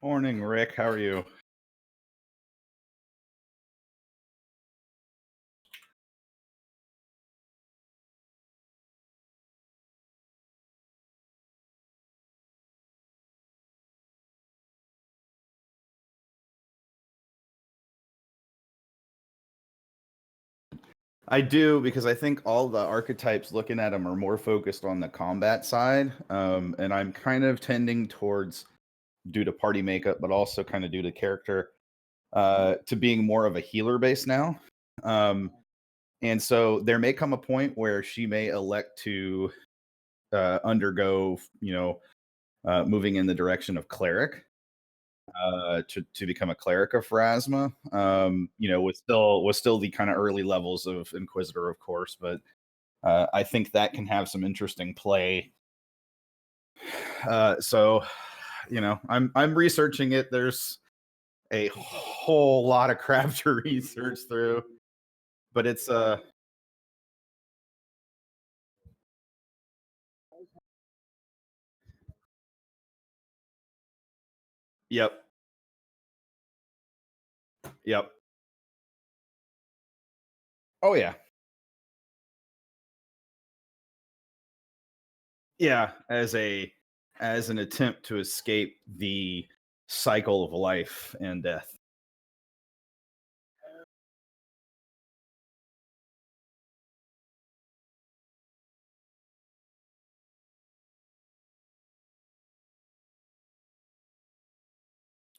Morning, Rick. How are you? I do, because I think all the archetypes looking at them are more focused on the combat side, and I'm kind of tending towards, due to party makeup, but also kind of due to character, to being more of a healer base now. Um, and so there may come a point where she may elect to undergo, moving in the direction of cleric, to become a cleric of Pharasma. With still the kind of early levels of Inquisitor, of course, but I think that can have some interesting play. So, I'm researching it. There's a whole lot of crap to research through, but it's yep, yep. Oh yeah. Yeah, as an attempt to escape the cycle of life and death.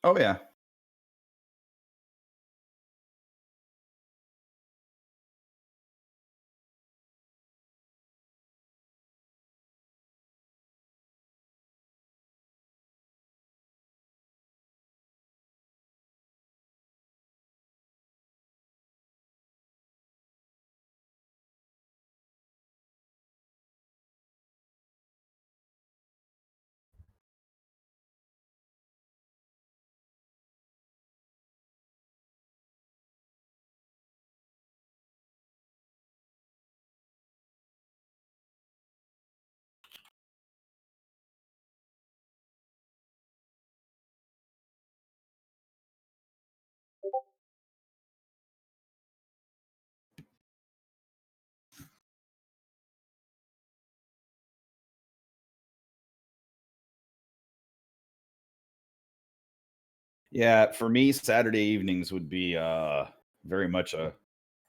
Oh yeah. Yeah, for me, Saturday evenings would be very much a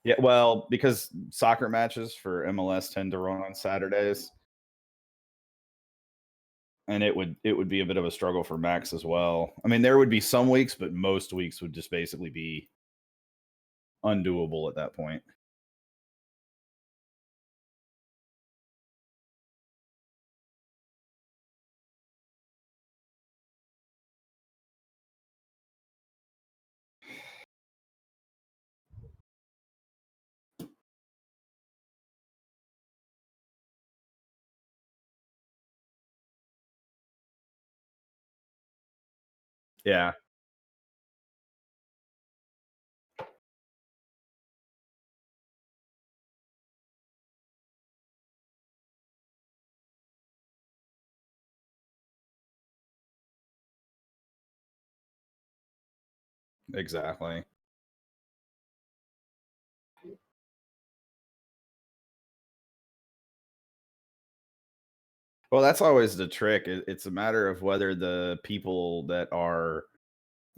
yeah, well, because soccer matches for MLS tend to run on Saturdays, and it would be a bit of a struggle for Max as well. I mean, there would be some weeks, but most weeks would just basically be undoable at that point. Yeah, exactly. Well, that's always the trick. It's a matter of whether the people that are,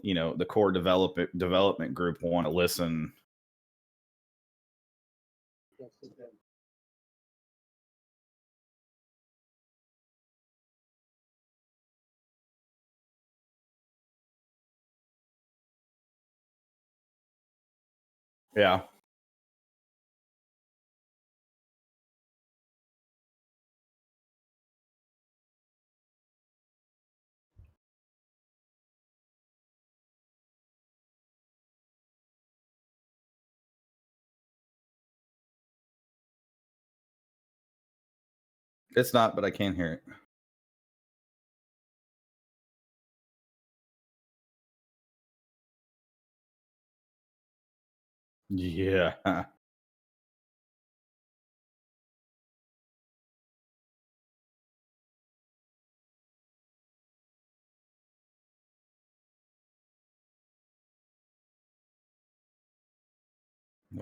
the core development group want to listen. Yeah. It's not, but I can hear it. Yeah. I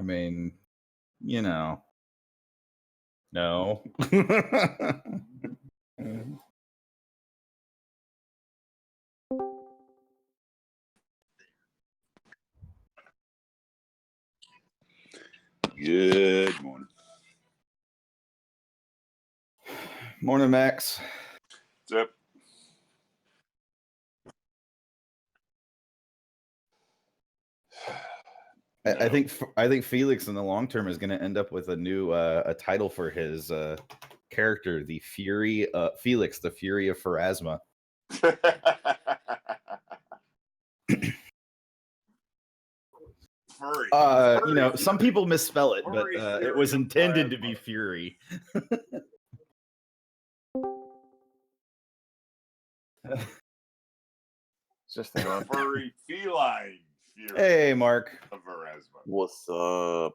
mean, you know. No. Good morning. Morning, Max. What's up? I think Philux in the long term is going to end up with a new a title for his character, the Fury Philux, the Fury of Pharasma. Furry. You know, some people misspell it, but it was intended to be Fury. Just think about furry feline Fury. Hey, Mark. Of Pharasma. What's up?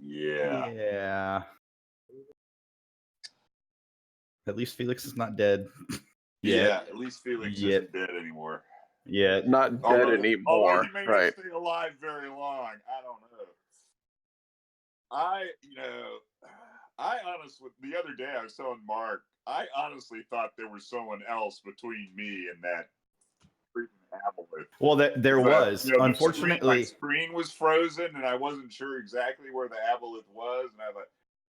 Yeah. Yeah. At least Philux is not dead. Yeah, at least Philux isn't dead anymore. Yeah. Not dead anymore. Although he may Right. not stay alive very long. I don't know. I honestly, the other day I was telling Mark, I honestly thought there was someone else between me and that freaking Aboleth. Well, there was. You know, Unfortunately, my screen was frozen, and I wasn't sure exactly where the Aboleth was, and I thought,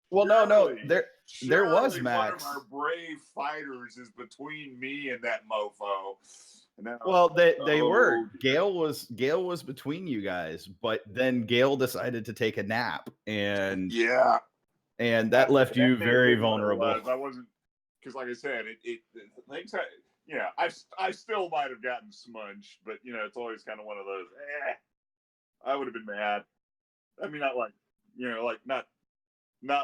well, no, there was, Max. One of our brave fighters is between me and that mofo. And then Well, they were. Gale was between you guys, but then Gale decided to take a nap, and that left you very vulnerable. I wasn't, because like I said, things. Yeah, I still might have gotten smudged, but you know, it's always kind of one of those. I would have been mad. I mean, not like, you know, like not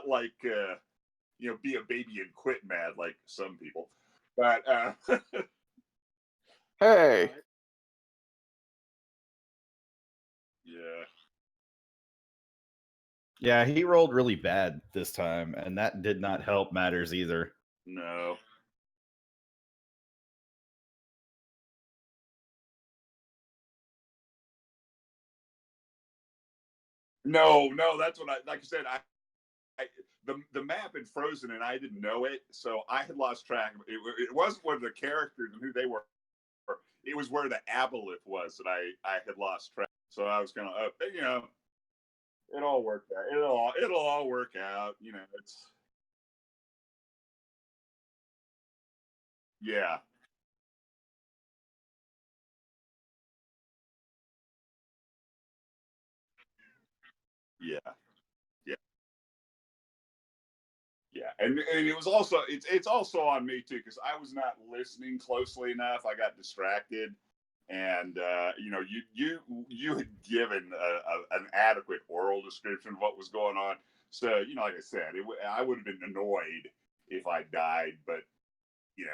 like you know, be a baby and quit mad like some people, but Hey. Yeah. Yeah, he rolled really bad this time, and that did not help matters either. No. No, that's what like I said, the map had frozen and I didn't know it, so I had lost track. It wasn't where the characters and who they were. It was where the Aboleth was that I had lost track. So I was kind of, you know, it all worked out. It'll all work out. You know, it's yeah. Yeah. Yeah. Yeah, and it was also it's also on me too, because I was not listening closely enough. I got distracted, and you know, you had given an adequate oral description of what was going on. So you know, like I said, I would have been annoyed if I died, but you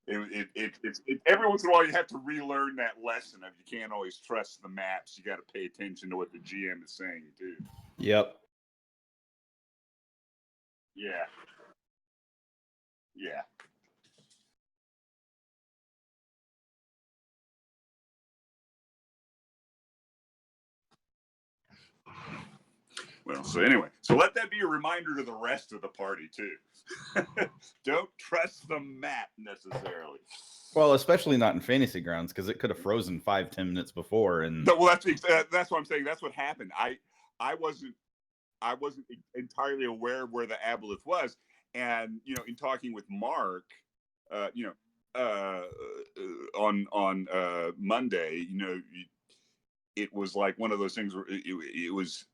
know, it's every once in a while you have to relearn that lesson of you can't always trust the maps. You got to pay attention to what the GM is saying too. Yep. Yeah. Yeah. Well, so anyway, so let that be a reminder to the rest of the party too. Don't trust the map necessarily. Well, especially not in Fantasy Grounds, because it could have frozen 5-10 minutes before. And well, that's what I'm saying. That's what happened. I wasn't entirely aware of where the Aboleth was, and in talking with Mark, on Monday, it was like one of those things where it was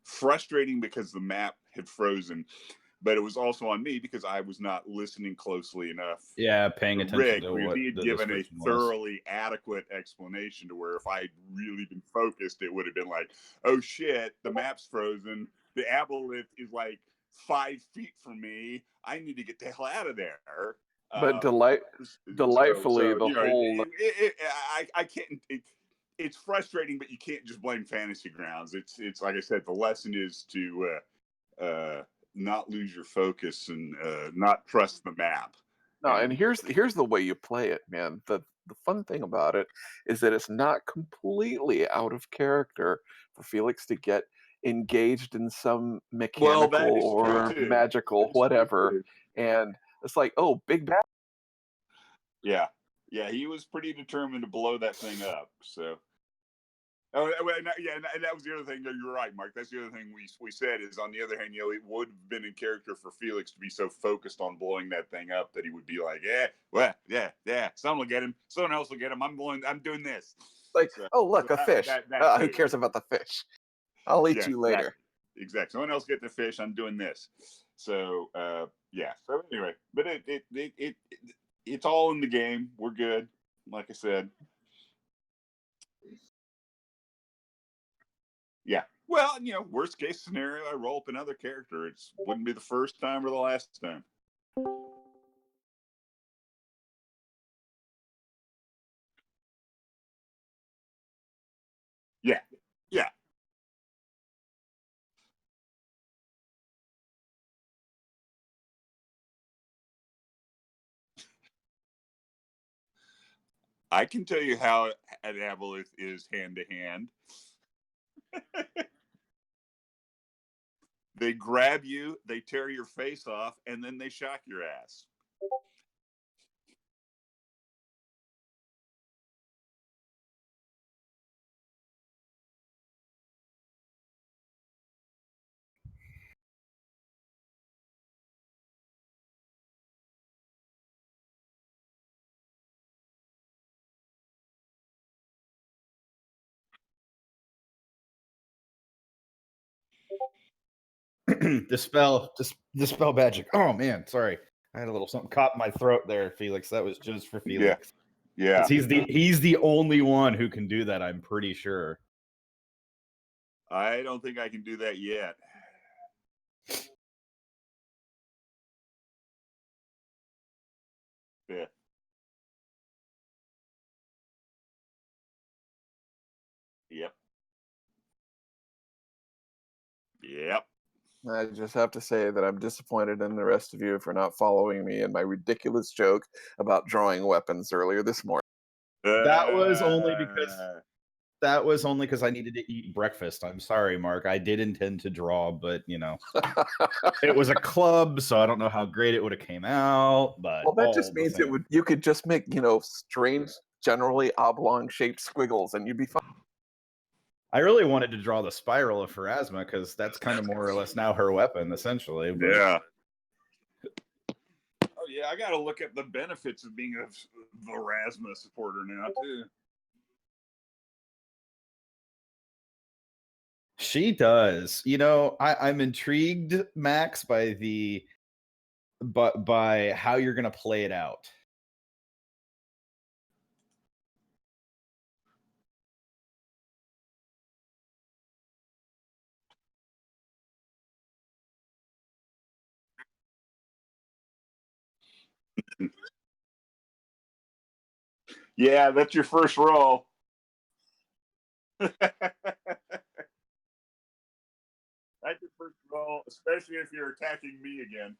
frustrating because the map had frozen, but it was also on me because I was not listening closely enough. Yeah, paying attention to what he had the given a description was. thoroughly adequate explanation to where if I had really been focused, it would have been like, oh shit, the map's frozen. The Aboleth is like 5 feet from me. I need to get the hell out of there. But delightfully, the whole... I can't... It's frustrating, but you can't just blame Fantasy Grounds. It's like I said, the lesson is to not lose your focus and not trust the map. No, and here's the way you play it, man. The fun thing about it is that it's not completely out of character for Philux to get engaged in some mechanical or magical whatever, and it's like, oh, big bad. Yeah, he was pretty determined to blow that thing up. So, and that was the other thing. You're right, Mark. That's the other thing we said is, on the other hand, it would have been in character for Philux to be so focused on blowing that thing up that he would be like, someone will get him, someone else will get him. I'm doing this. Like, so, oh look, a fish. Who cares about the fish? I'll eat you later. Exactly. Someone else get the fish. I'm doing this. So So anyway, but it's all in the game. We're good. Like I said. Yeah. Well, worst case scenario, I roll up another character. It wouldn't be the first time or the last time. Yeah. Yeah. I can tell you how an Aboleth is hand to hand. They grab you, they tear your face off, and then they shock your ass. Dispel magic. Oh man, sorry. I had a little something caught in my throat there, Philux. That was just for Philux. Yeah. He's the only one who can do that, I'm pretty sure. I don't think I can do that yet. Yeah. Yep. I just have to say that I'm disappointed in the rest of you for not following me in my ridiculous joke about drawing weapons earlier this morning. That was only because I needed to eat breakfast. I'm sorry, Mark. I did intend to draw, but it was a club, so I don't know how great it would have came out. But well, that just means you could just make strange, generally oblong-shaped squiggles, and you'd be fine. I really wanted to draw the spiral of Pharasma because that's kind of more or less now her weapon, essentially. But... yeah. Oh yeah, I got to look at the benefits of being a Pharasma supporter now too. She does. I'm intrigued, Max, by how you're gonna play it out. Yeah, that's your first roll. That's your first roll, especially if you're attacking me again.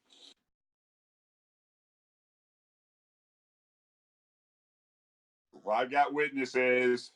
Well, I've got witnesses.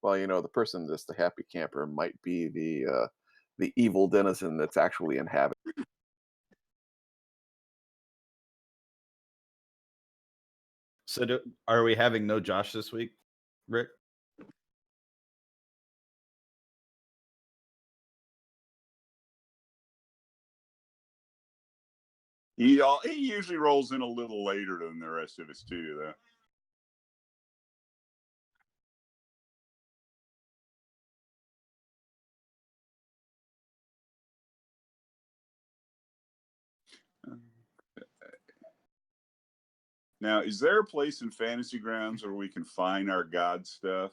Well, the person that's the happy camper might be the evil denizen that's actually inhabited. So are we having no Josh this week, Rick? He usually rolls in a little later than the rest of us too, though. Now, is there a place in Fantasy Grounds where we can find our god stuff?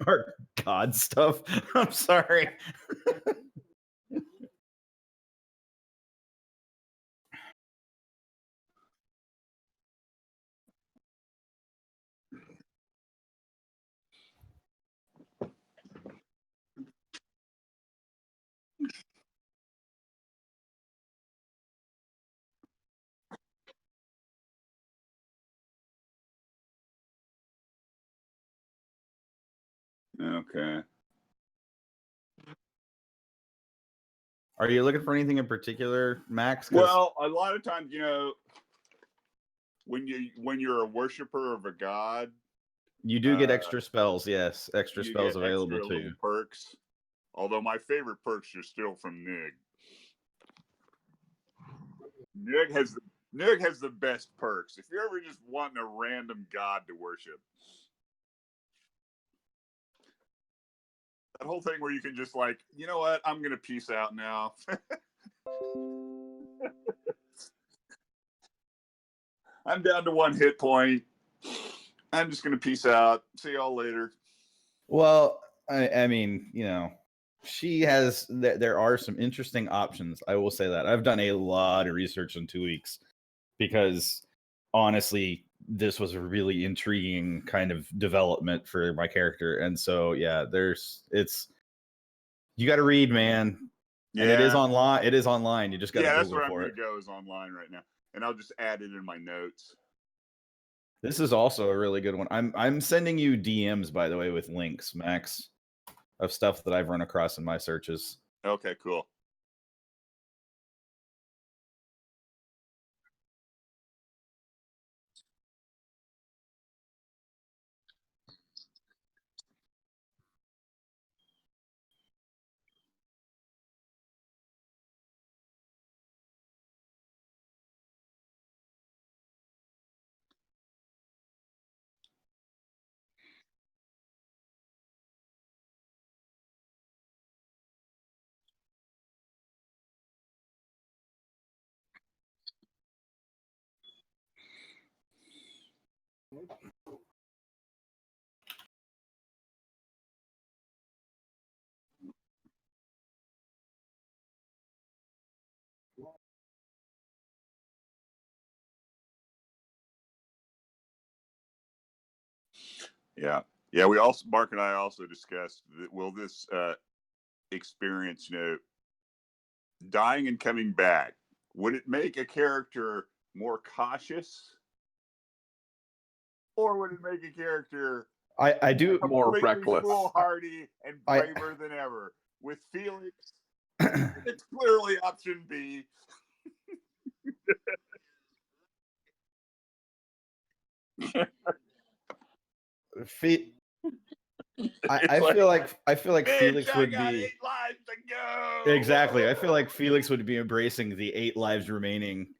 Our god stuff? I'm sorry. Okay. Are you looking for anything in particular, Max? Well, a lot of times, when you're a worshiper of a god, you do get extra spells. Yes, extra spells available extra to you. Perks. Although my favorite perks are still from Nig. Nig has the best perks. If you're ever just wanting a random god to worship, that whole thing where you can just you know what, I'm gonna peace out now. I'm down to 1 hit point. I'm just gonna peace out. See y'all later. Well, I mean, she has. There are some interesting options. I will say that I've done a lot of research in 2 weeks because honestly, this was a really intriguing kind of development for my character, and so yeah, you got to read, man. Yeah. And it is online. It is online. You just got to Google that's where I'm for gonna it. go is online right now, and I'll just add it in my notes. This is also a really good one. I'm sending you DMs, by the way, with links, Max, of stuff that I've run across in my searches. Okay, cool. Yeah. We also, Mark and I also discussed that will this experience, dying and coming back, would it make a character more cautious, or would it make a character I do more reckless, foolhardy, and braver than ever? With Philux, it's clearly option B. I feel like Philux would be 8 lives to go. Exactly. I feel like Philux would be embracing the 8 lives remaining.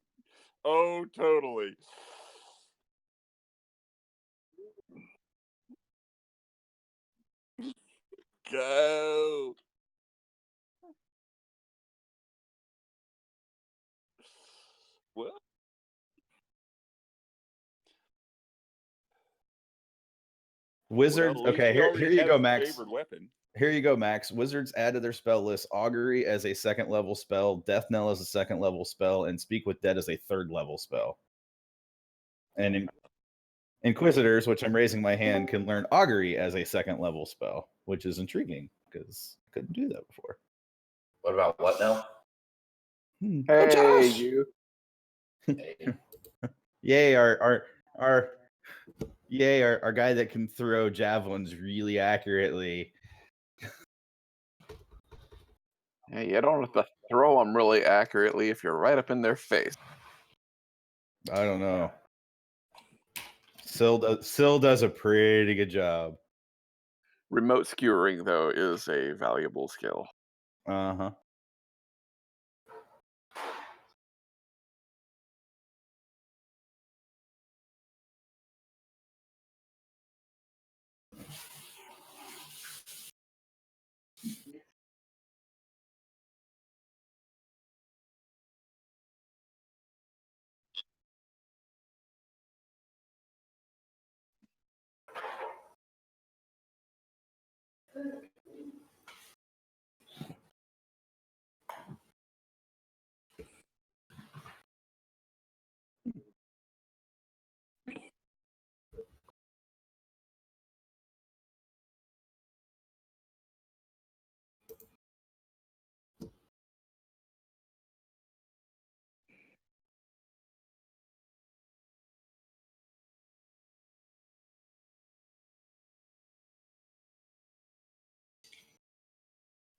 Oh, totally. Go. Well, Wizards. Okay, here you go, Max. Favorite weapon. Here you go, Max. Wizards added their spell list Augury as a 2nd level spell, Death Knell as a 2nd level spell, and Speak with Dead as a 3rd level spell. And Inquisitors, which I'm raising my hand, can learn Augury as a 2nd level spell, which is intriguing because I couldn't do that before. What about what now? Hey, oh, Josh! you. Hey. Yay, our Yay, our guy that can throw javelins really accurately. Yeah, you don't have to throw them really accurately if you're right up in their face. I don't know. Syl does a pretty good job. Remote skewering, though, is a valuable skill. Uh-huh.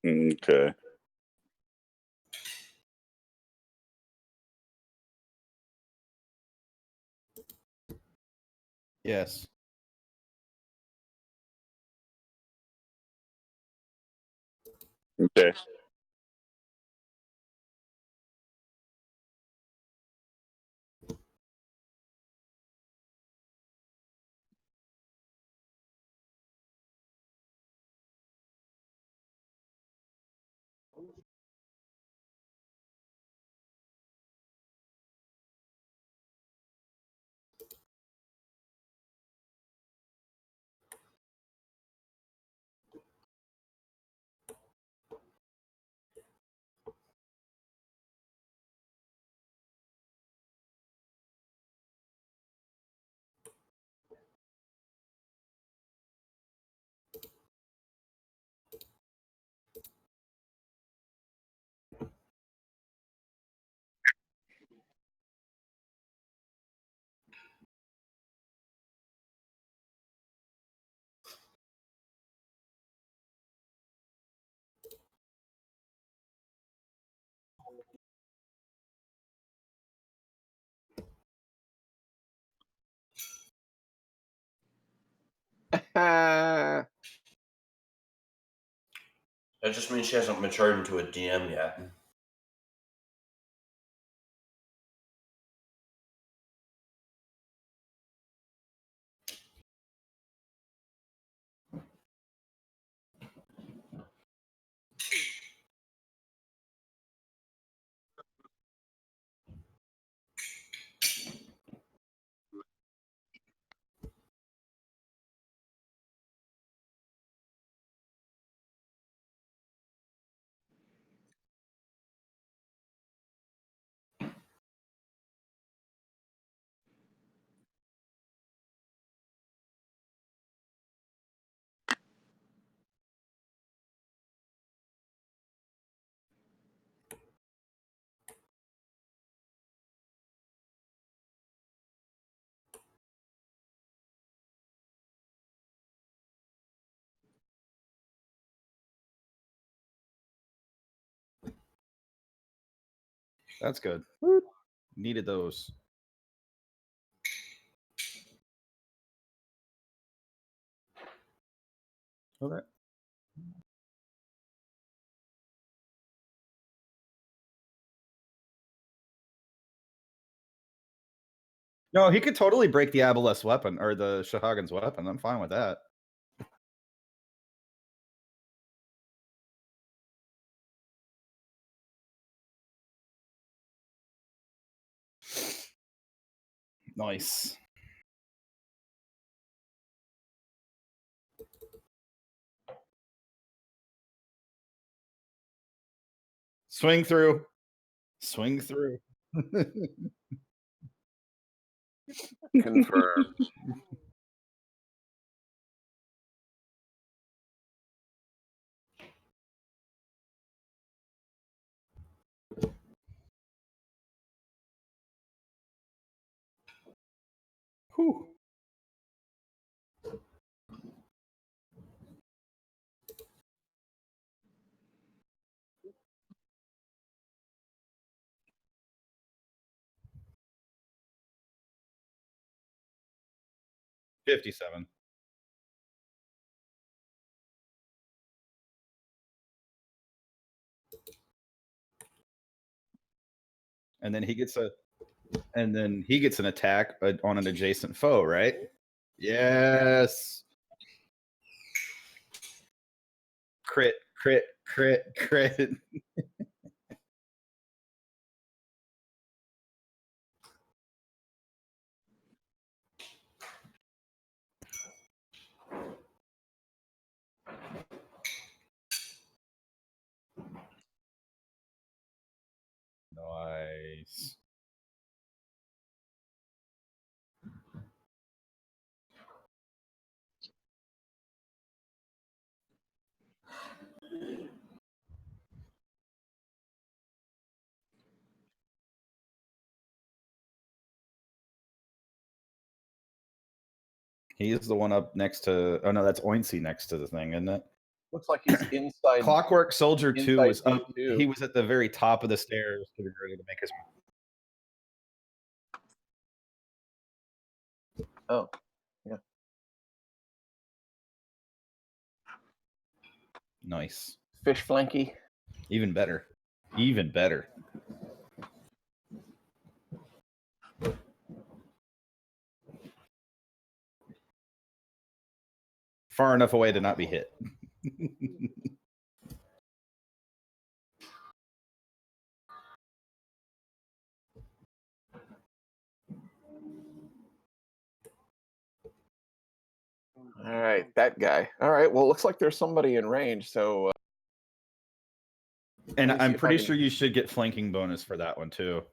Okay. Yes. Okay. Ah, That just means she hasn't matured into a DM yet. That's good. Needed those. Okay. No, he could totally break the Aboleth's weapon or the Shahagan's weapon. I'm fine with that. Nice. Swing through. Swing through. confirmed. Whew. 57. And then he gets an attack on an adjacent foe, right? Yes. Crit. Nice. He is the one up next to. Oh no, that's Oincy next to the thing, isn't it? Looks like he's inside. Clockwork Soldier 2 was up. T2. He was at the very top of the stairs, getting ready to make his. Oh, yeah. Nice. Fish flanky. Even better. Even better. Far enough away to not be hit. All right, that guy. All right, well, it looks like there's somebody in range, so. And I'm pretty sure you should get flanking bonus for that one, too.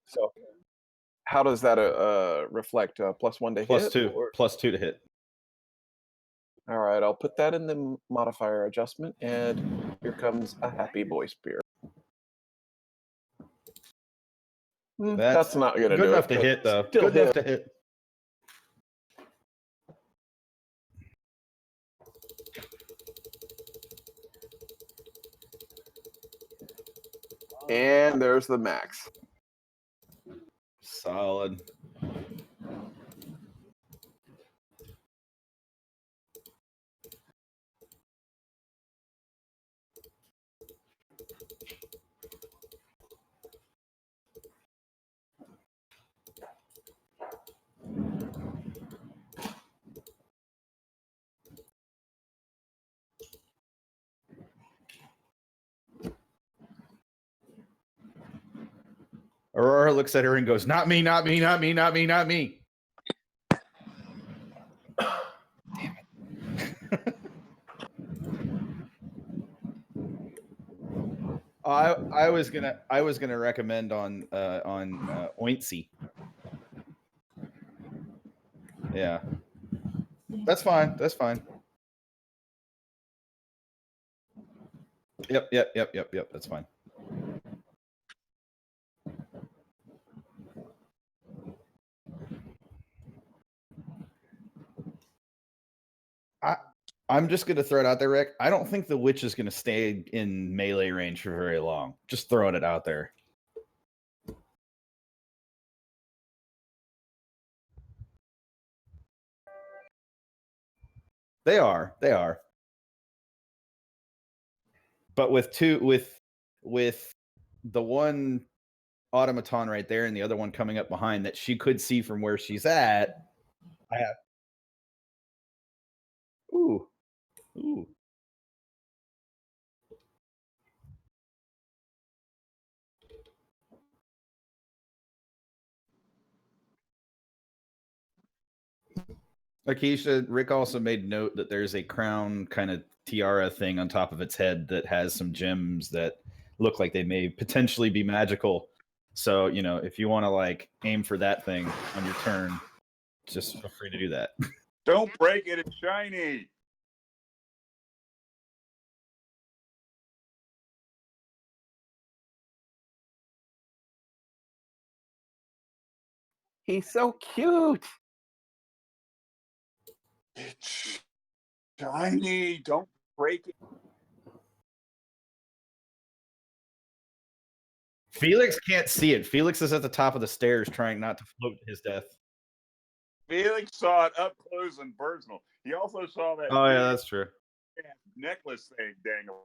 So, how does that reflect? +1 to hit? +2. Or? +2 to hit. All right, I'll put that in the modifier adjustment, and here comes a happy boy spear. That's not going to do it. Good enough to hit, though. Good enough to hit. And there's the max. Solid. Aurora looks at her and goes, "Not me, not me, not me, not me, not me." Damn it. I was gonna recommend on Oincy. Yeah. That's fine. That's fine. Yep. That's fine. I'm just going to throw it out there, Rick. I don't think the witch is going to stay in melee range for very long. Just throwing it out there. They are. But with the one automaton right there and the other one coming up behind that she could see from where she's at, I have. Ooh. Akeisha, Rick also made note that there's a crown kind of tiara thing on top of its head that has some gems that look like they may potentially be magical. So, if you want to like aim for that thing on your turn, just feel free to do that. Don't break it, it's shiny. He's so cute. It's shiny. Don't break it. Philux can't see it. Philux is at the top of the stairs trying not to float to his death. Philux saw it up close and personal. He also saw that Oh, yeah, that's true. necklace thing dangling.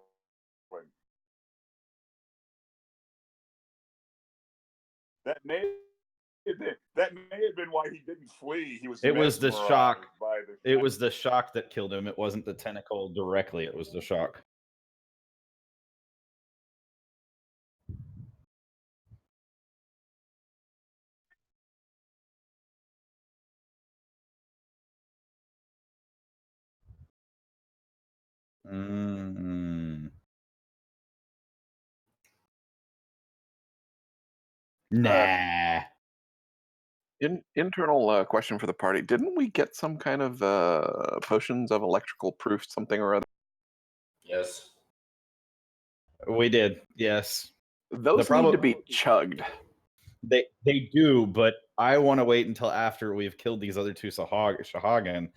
That may have been why he didn't flee. He was. It was the shock. By the it was the shock that killed him. It wasn't the tentacle directly. It was the shock. Nah. Internal question for the party. Didn't we get some kind of potions of electrical proof, something or other? Yes. We did, yes. Those need to be chugged. They do, but I want to wait until after we've killed these other two Shahagan.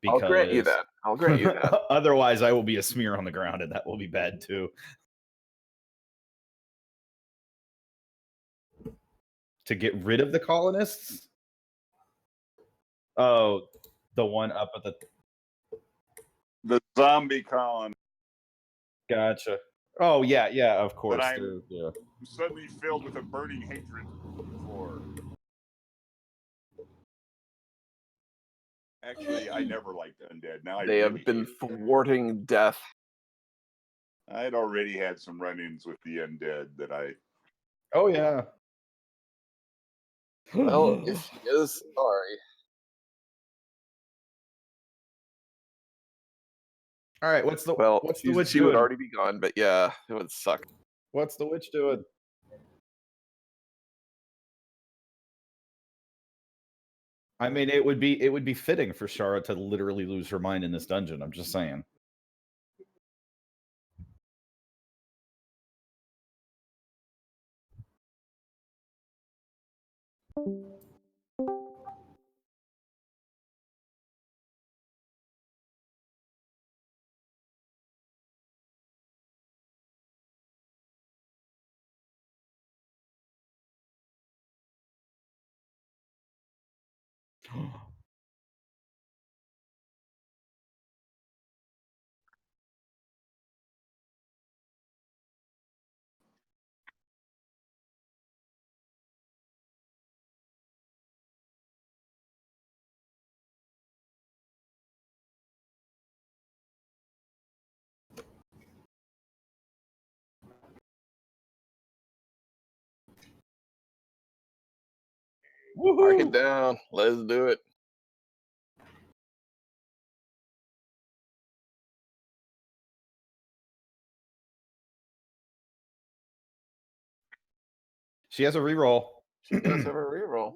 I'll grant you that. I'll grant you that. Otherwise, I will be a smear on the ground, and that will be bad too. To get rid of the colonists? Oh, the one up at the zombie colony. Gotcha. Oh, yeah, of course. That I'm suddenly filled with a burning hatred for. Actually, I never liked undead. Now they have been thwarting death. I had already had some run-ins with the undead that I. Oh yeah. Well, if he is sorry. All right, what's the witch she doing? would already be gone, but yeah, it would suck. What's the witch doing? I mean, it would be fitting for Sharra to literally lose her mind in this dungeon. I'm just saying. Mark it down. Let's do it. She has a reroll. She does have a reroll.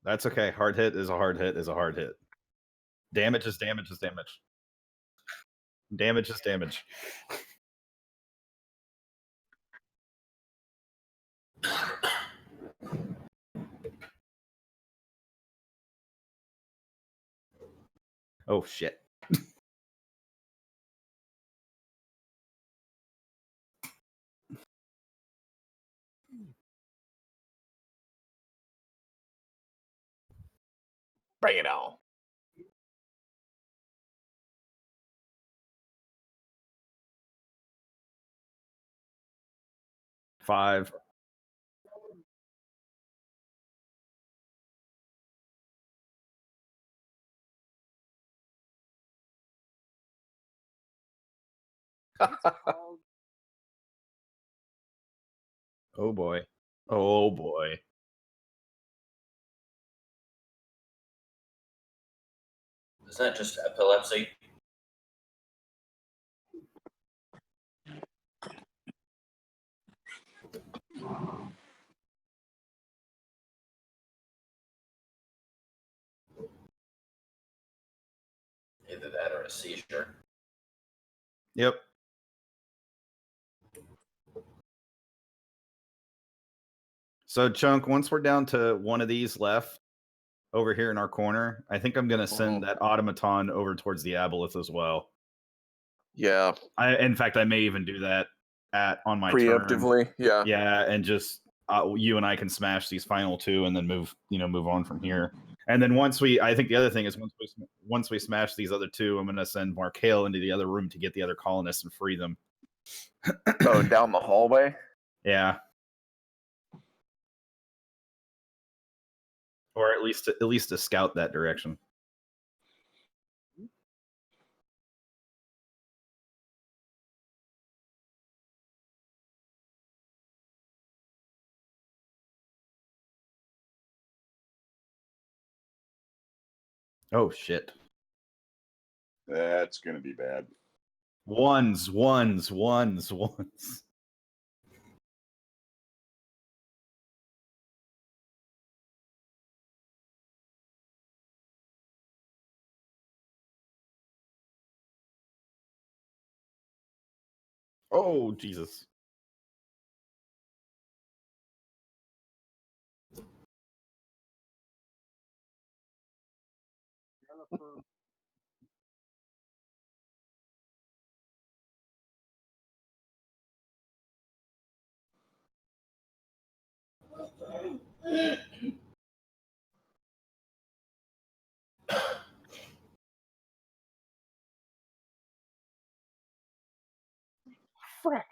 That's okay. Hard hit is a hard hit is a hard hit. Damage is damage is damage. Damage is damage. Oh shit. Bring it on. Five. Oh boy. Oh boy. Is that just epilepsy? Either that or a seizure. Yep. So, Chunk, once we're down to one of these left over here in our corner, I think I'm going to send that automaton over towards the Aboleth as well. Yeah. In fact, I may even do that on my preemptively. turn. Yeah. Yeah, and just you and I can smash these final two, and then move on from here. And then I think the other thing is once we smash these other two, I'm going to send Markail into the other room to get the other colonists and free them. Oh, down the hallway? Yeah. Or at least to scout that direction. Oh shit. That's gonna be bad. Ones. Oh, Jesus. Frick.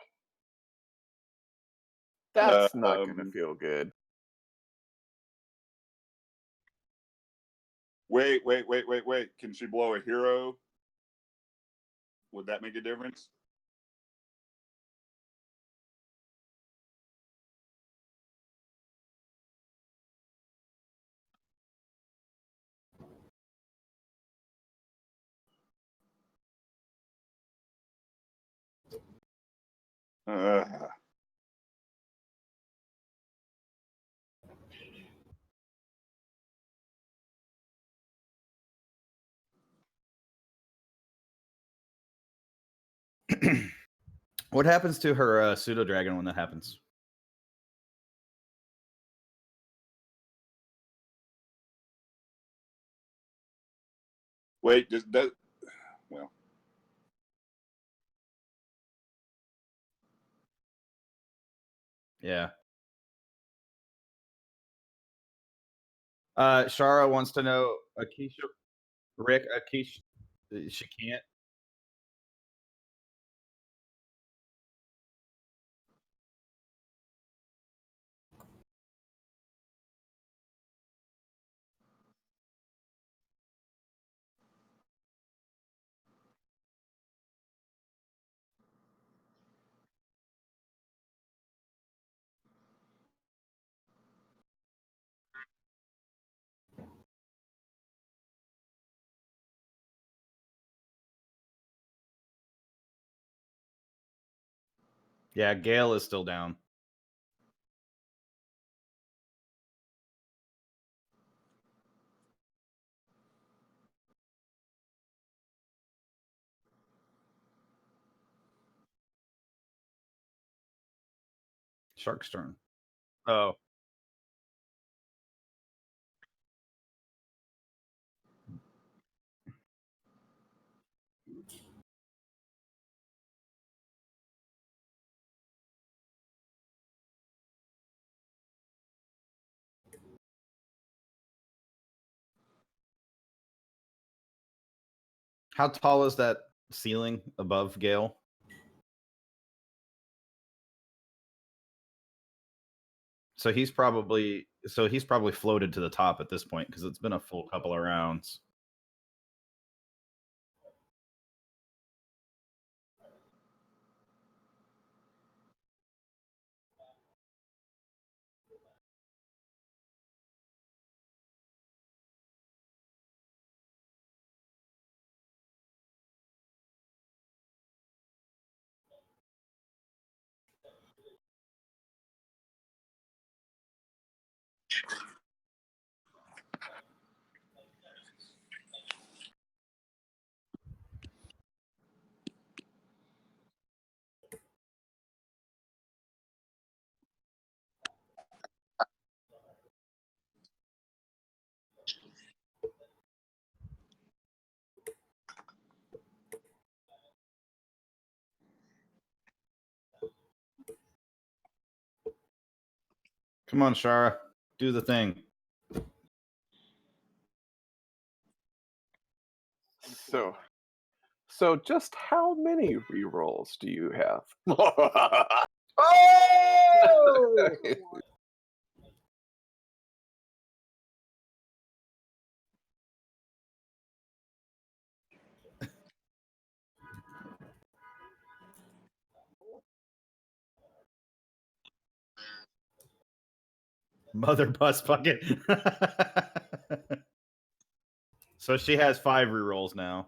That's not going to feel good. Wait. Can she blow a hero? Would that make a difference? What happens to her pseudo dragon when that happens? Wait, does that? Well, yeah. Sharra wants to know, Rick, she can't. Yeah, Gale is still down. Shark's turn. Oh. How tall is that ceiling above Gale? So he's probably floated to the top at this point because it's been a full couple of rounds. Come on, Sharra. Do the thing. So just how many rerolls do you have? Oh! Mother bus bucket. So she has 5 rerolls now.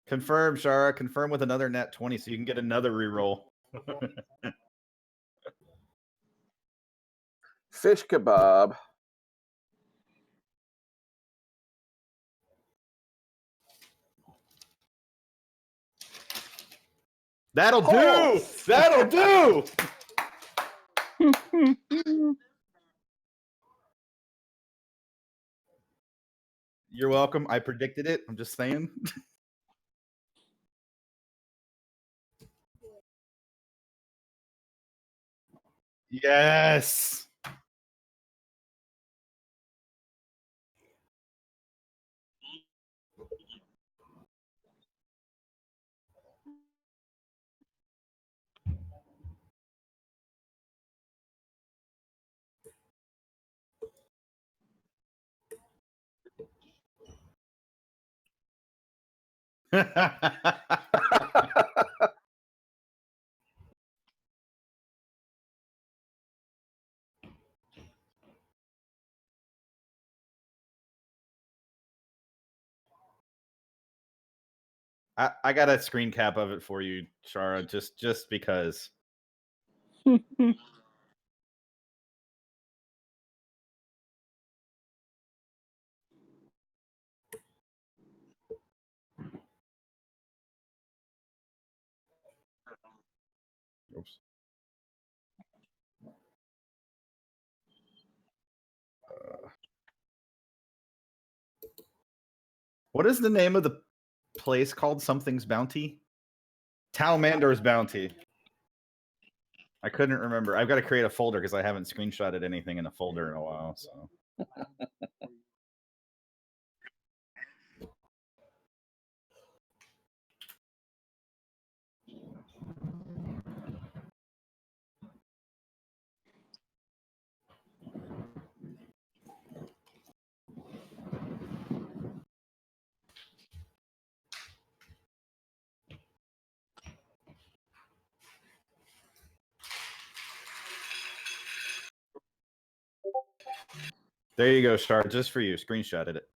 Confirm, Sharra. Confirm with another nat 20 so you can get another reroll. Fish kebab. That'll do! That'll do! You're welcome. I predicted it. I'm just saying. Yes. I got a screen cap of it for you, Sharra, just because. Oops. What is the name of the place called? Something's Bounty? Talmandor's Bounty. I couldn't remember. I've got to create a folder because I haven't screenshotted anything in a folder in a while. So. There you go, Sharra, just for you. Screenshotted it.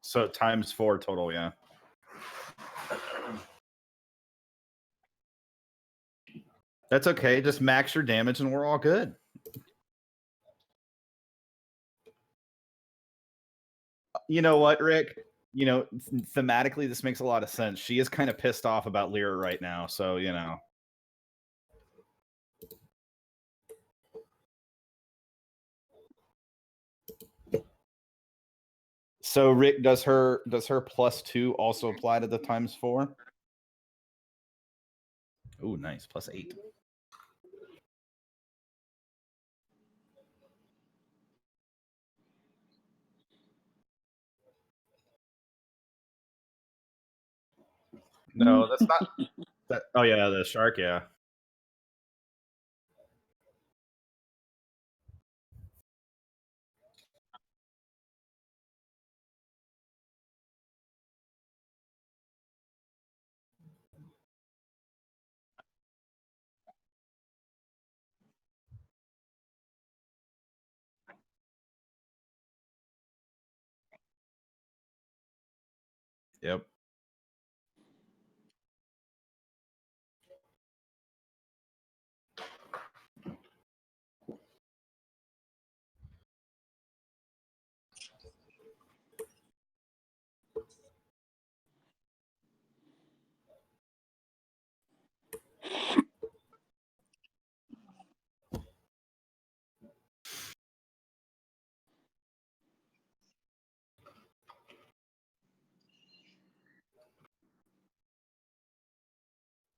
So ×4 total, yeah. That's okay. Just max your damage and we're all good. You know what, Rick? You know, thematically, this makes a lot of sense. She is kind of pissed off about Lyra right now, so, you know. So, Rick, does her +2 also apply to the ×4? Oh, nice. +8. No, that's not. That. Oh yeah, the shark. Yeah. Yep.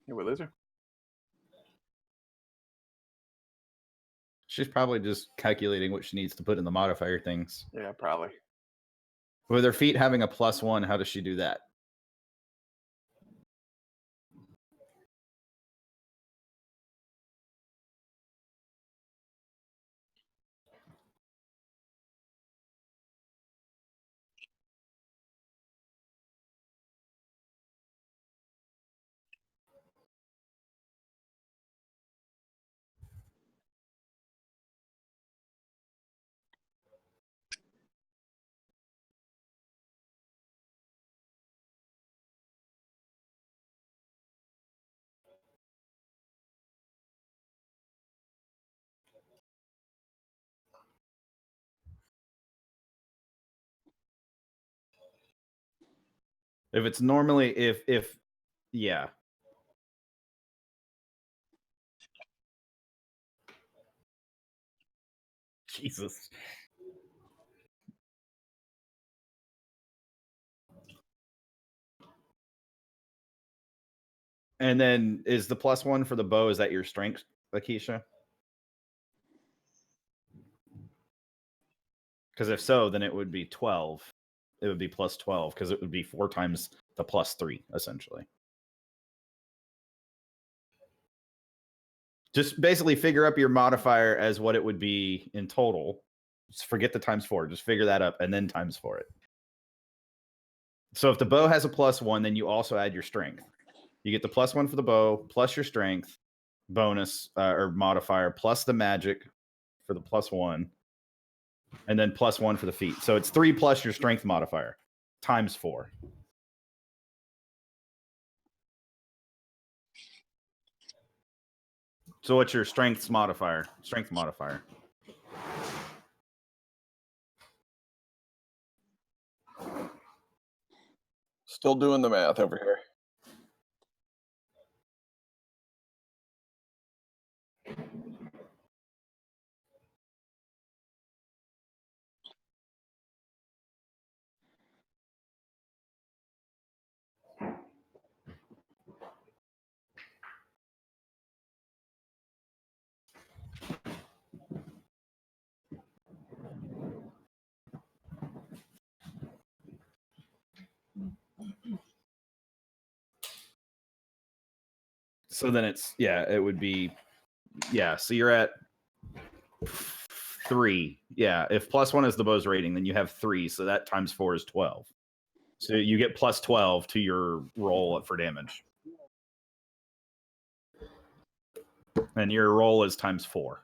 You with Lizard? She's probably just calculating what she needs to put in the modifier things. Yeah, probably. With her feet having a +1, how does she do that? If it's normally if yeah. Jesus. And then is the +1 for the bow, is that your strength, Lakeisha? Because if so, then it would be 12. It would be +12 because it would be 4 times the +3, essentially. Just basically figure up your modifier as what it would be in total. Just forget the ×4. Just figure that up and then ×4 it. So if the bow has a +1, then you also add your strength. You get the +1 for the bow, plus your strength bonus or modifier, plus the magic for the +1, and then +1 for the feat. So it's 3 plus your strength modifier ×4. So what's your strength modifier? Strength modifier. Still doing the math over here. So then it's, yeah, it would be, yeah, so you're at 3. Yeah, if +1 is the bow's rating, then you have 3, so that ×4 is 12. So you get +12 to your roll for damage. And your roll is ×4.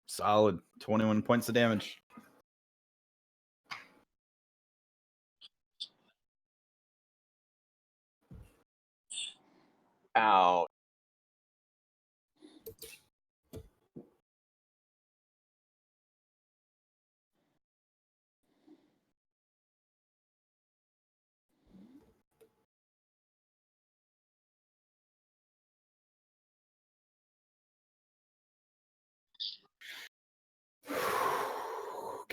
Solid 21 points of damage. Ow.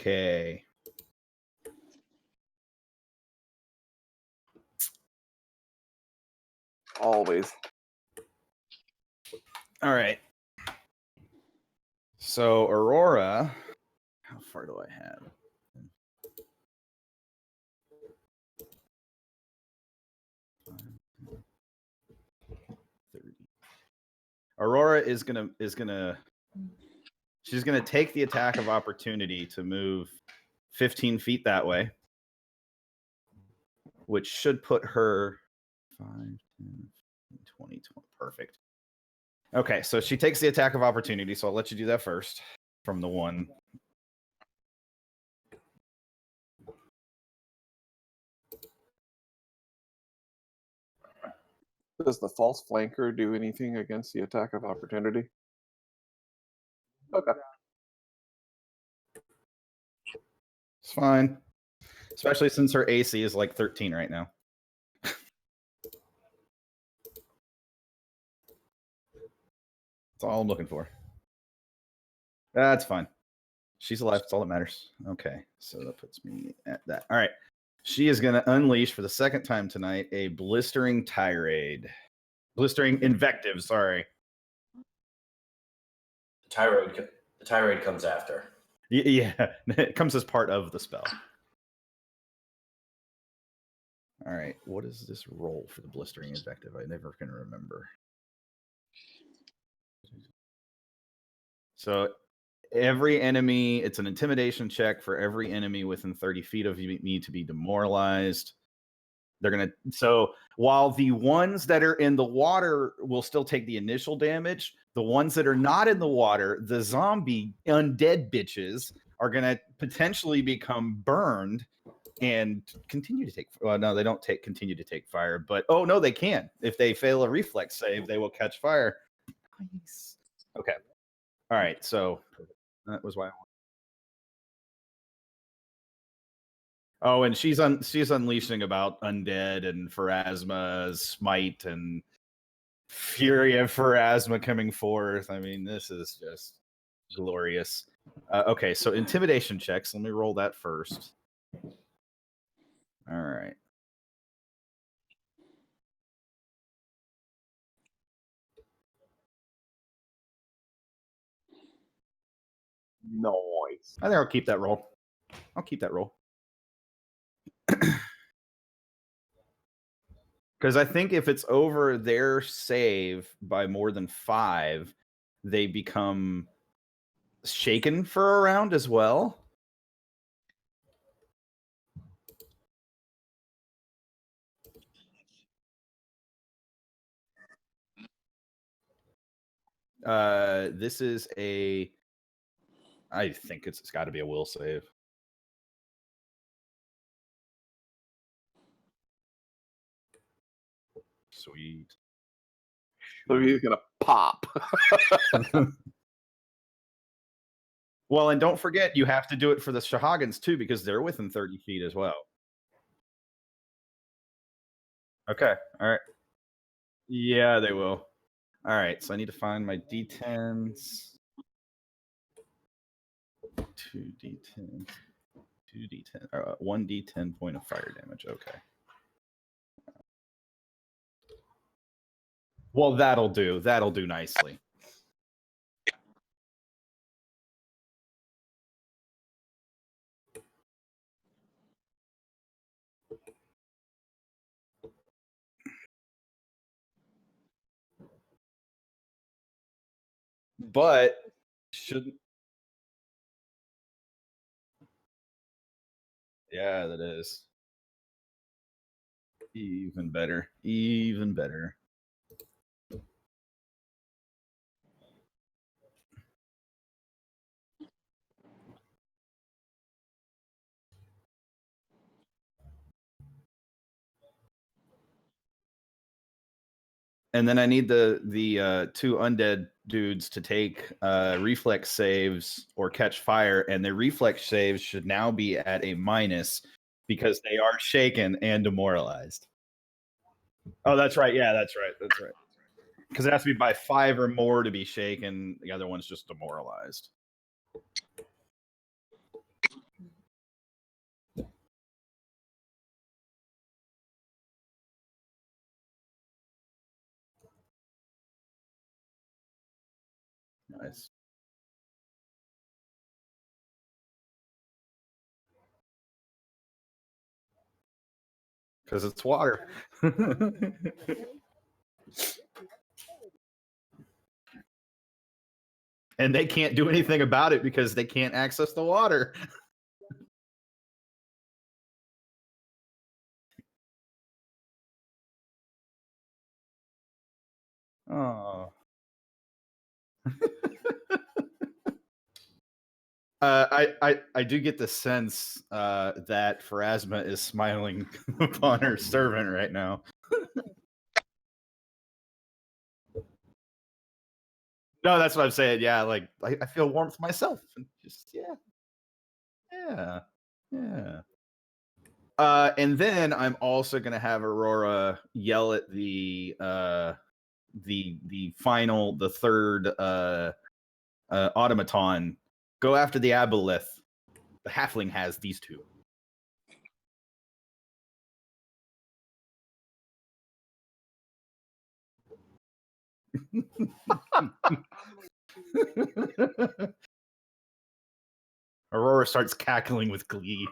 Okay. Always. All right. So Aurora, how far do I have? 30. Aurora is gonna she's gonna take the attack of opportunity to move 15 feet that way, which should put her 5, 10, 20, 20. Perfect. Okay, so she takes the attack of opportunity, so I'll let you do that first from the 1. Does the false flanker do anything against the attack of opportunity? Okay. fine. Especially since her AC is like 13 right now. That's all I'm looking for. That's fine. She's alive. That's all that matters. Okay, so that puts me at that. All right. She is going to unleash for the second time tonight a blistering tirade. Blistering invective, sorry. The tirade comes after. Yeah, it comes as part of the spell. All right, what is this roll for the blistering invective? I never can remember. So every enemy, it's an intimidation check for every enemy within 30 feet of you need to be demoralized. They're going to, so while the ones that are in the water will still take the initial damage, the ones that are not in the water, the zombie undead bitches, are going to potentially become burned and continue to take, well, no, they don't continue to take fire, but, oh, no, they can. If they fail a reflex save, they will catch fire. Nice. Okay. All right, so that was why I wanted. Oh, and she's unleashing about undead and Pharasma's smite and fury of Pharasma coming forth. I mean, this is just glorious. Okay, so intimidation checks. Let me roll that first. All right. Nice. I think I'll keep that roll. I'll keep that roll. Because I think if it's over their save by more than 5, they become shaken for a round as well. This is a, I think it's got to be a will save. Sweet. So he's gonna pop. Well, and don't forget, you have to do it for the Shahagans too, because they're within 30 feet as well. Okay. All right. Yeah, they will. All right. So I need to find my D10s. 2 D10s. 2 D10. 1 D10 point of fire damage. Okay. Well, that'll do. That'll do nicely. But shouldn't. Yeah, that is. Even better. Even better. And then I need the 2 undead dudes to take reflex saves or catch fire, and their reflex saves should now be at a minus because they are shaken and demoralized. Oh, that's right. Yeah, that's right. That's right. Because it has to be by 5 or more to be shaken. The other one's just demoralized. Nice. Because it's water. And they can't do anything about it because they can't access the water. Oh. I do get the sense that Pharasma is smiling upon her servant right now. No, that's what I'm saying. Yeah, like I feel warmth myself. Just yeah. Yeah. And then I'm also gonna have Aurora yell at the third automaton. Go after the Aboleth. The halfling has these two. Aurora starts cackling with glee.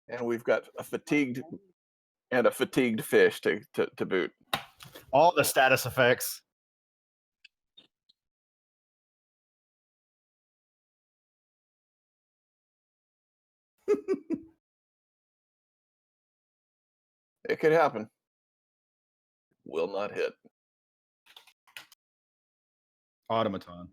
And we've got a fatigued fish to boot. All the status effects. It could happen. Will not hit. Automaton.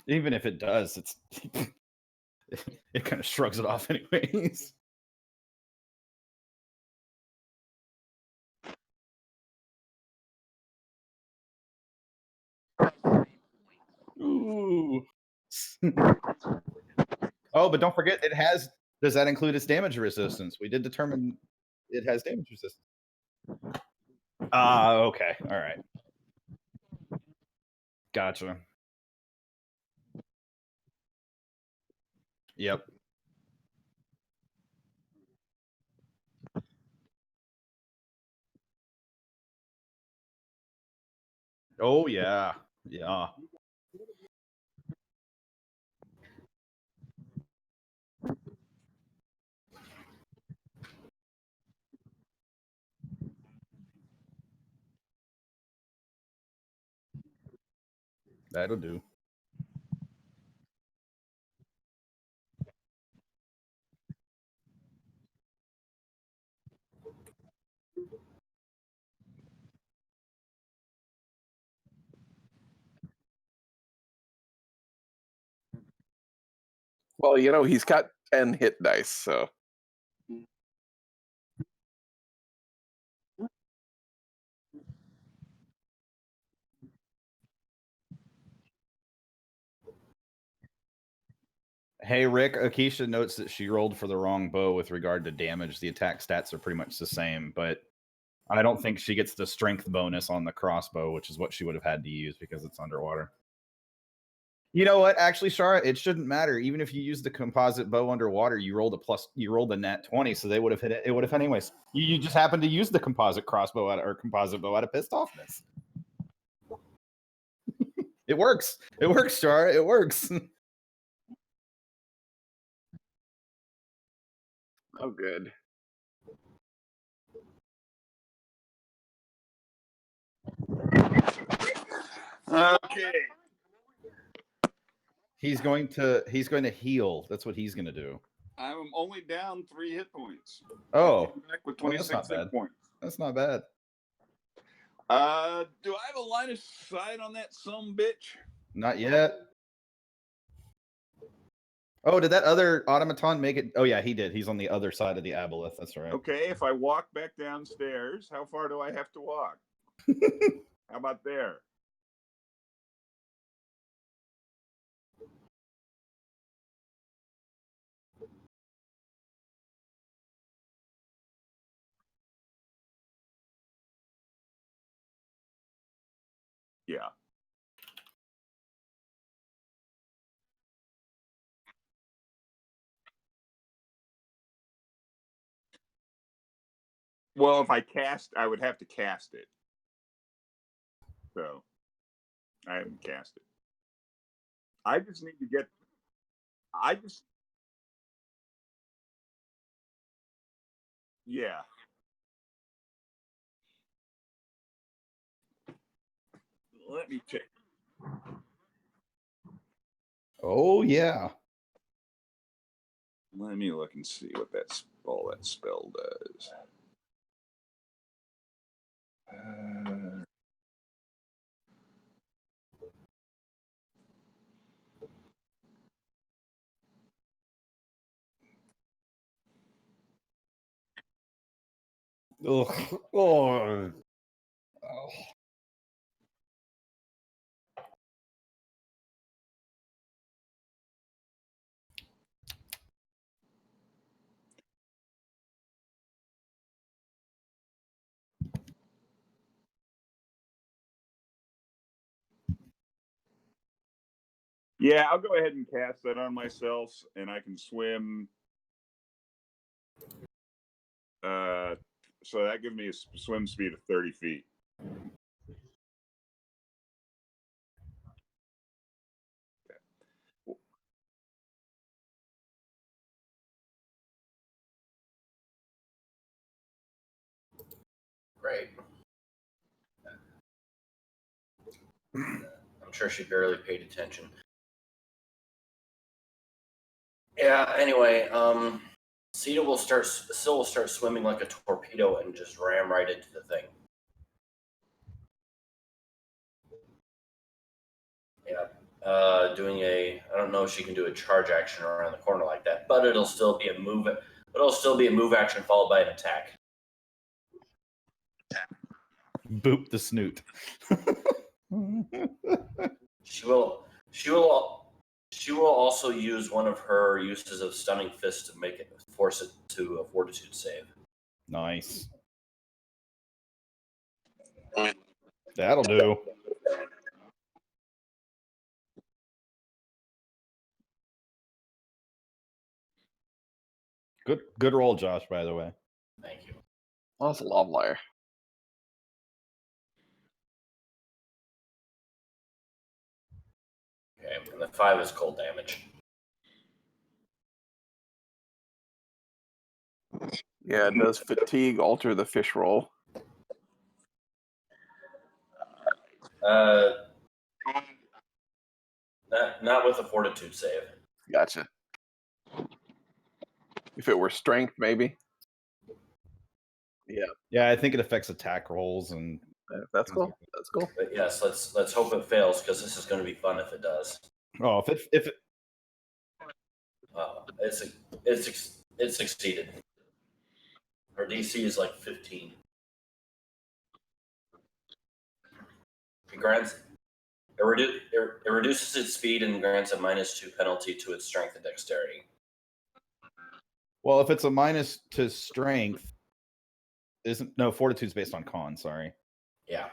Even if it does, it's it kind of shrugs it off anyways. Ooh. Oh, but don't forget, it has. Does that include its damage resistance? We did determine it has damage resistance. Okay. All right. Gotcha. Yep. Oh, yeah. Yeah. That'll do. Well, you know, he's got 10 hit dice, so. Hey, Rick, Akeisha notes that she rolled for the wrong bow with regard to damage. The attack stats are pretty much the same, but I don't think she gets the strength bonus on the crossbow, which is what she would have had to use because it's underwater. You know what? Actually, Sharra, it shouldn't matter. Even if you use the composite bow underwater, you rolled a nat 20, so they would have hit it. It would have anyways. You just happened to use the composite crossbow or composite bow out of pissed offness. It works. It works, Sharra. It works. Oh, good. Okay. He's going to heal. That's what he's going to do. I'm only down 3 hit points. Oh, back with well, that's 26 not hit bad. points. That's not bad. Do I have a line of sight on that bitch? Not yet. Oh, did that other automaton make it? Oh, yeah, he did. He's on the other side of the Aboleth. That's right. Okay, if I walk back downstairs, how far do I have to walk? How about there? Yeah. Well, if I I would have to cast it. So I haven't cast it. I just need to get. Yeah. Let me check. Oh, yeah. Let me look and see what all that spell does. Ugh. Oh. Yeah, I'll go ahead and cast that on myself, and I can swim. So that gives me a swim speed of 30 feet. Great. I'm sure she barely paid attention. Yeah, anyway, Sita will start swimming like a torpedo and just ram right into the thing. Yeah. I don't know if she can do a charge action around the corner like that, but it'll still be a move action followed by an attack. Boop the snoot. She will also use one of her uses of stunning fist to force it to a fortitude save. Nice. That'll do. Good roll, Josh, by the way. Thank you. Well, that's a love liar. Okay, and the 5 is cold damage. Yeah, does fatigue alter the fish roll? Not with a fortitude save. Gotcha. If it were strength, maybe. Yeah. Yeah, I think it affects attack rolls and That's cool. That's cool. But yes, let's hope it fails because this is going to be fun if it does. oh, if it It succeeded. Her DC is like 15. It reduces its speed and grants a -2 penalty to its strength and dexterity. well, if it's a minus to strength, fortitude's based on con, sorry. Yeah.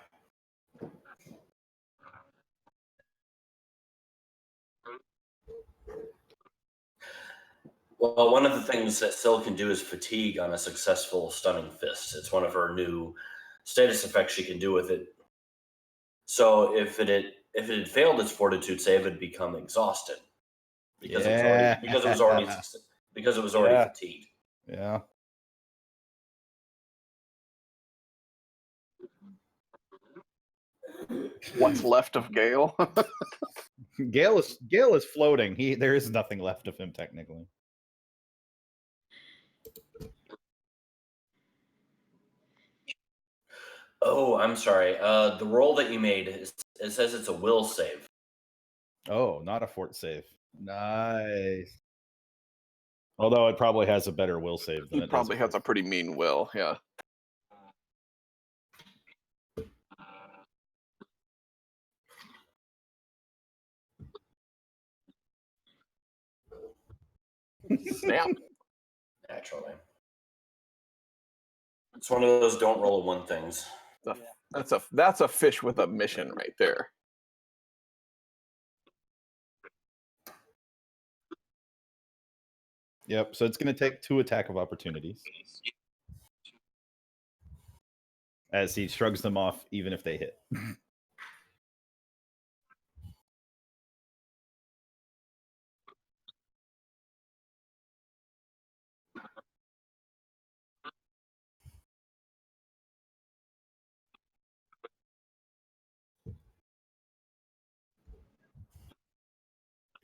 Well, one of the things that Syl can do is fatigue on a successful stunning fist. It's one of her new status effects she can do with it. So if it had failed its fortitude save, it'd become exhausted because it was already fatigued. Yeah. What's left of Gale? Gale is floating. There is nothing left of him technically. Oh, I'm sorry. The roll that you made, it says it's a will save. Oh, not a fort save. Nice. Although it probably has a better will save than He it probably does. has a pretty mean will, yeah. Snap. Naturally. It's one of those don't roll a 1 things. That's a fish with a mission right there. Yep. So it's going to take 2 attack of opportunities as he shrugs them off, even if they hit.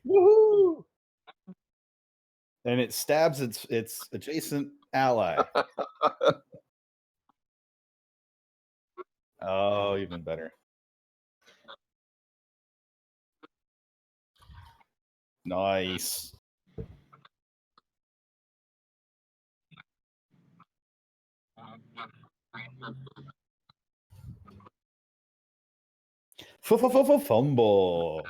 Woohoo! And it stabs its adjacent ally. Oh, even better. Nice. Fumble.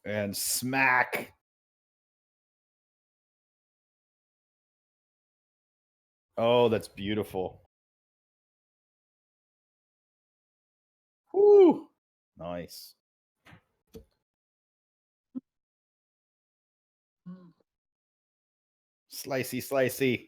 And smack. Oh, that's beautiful. Woo! Nice. Slicey, slicey.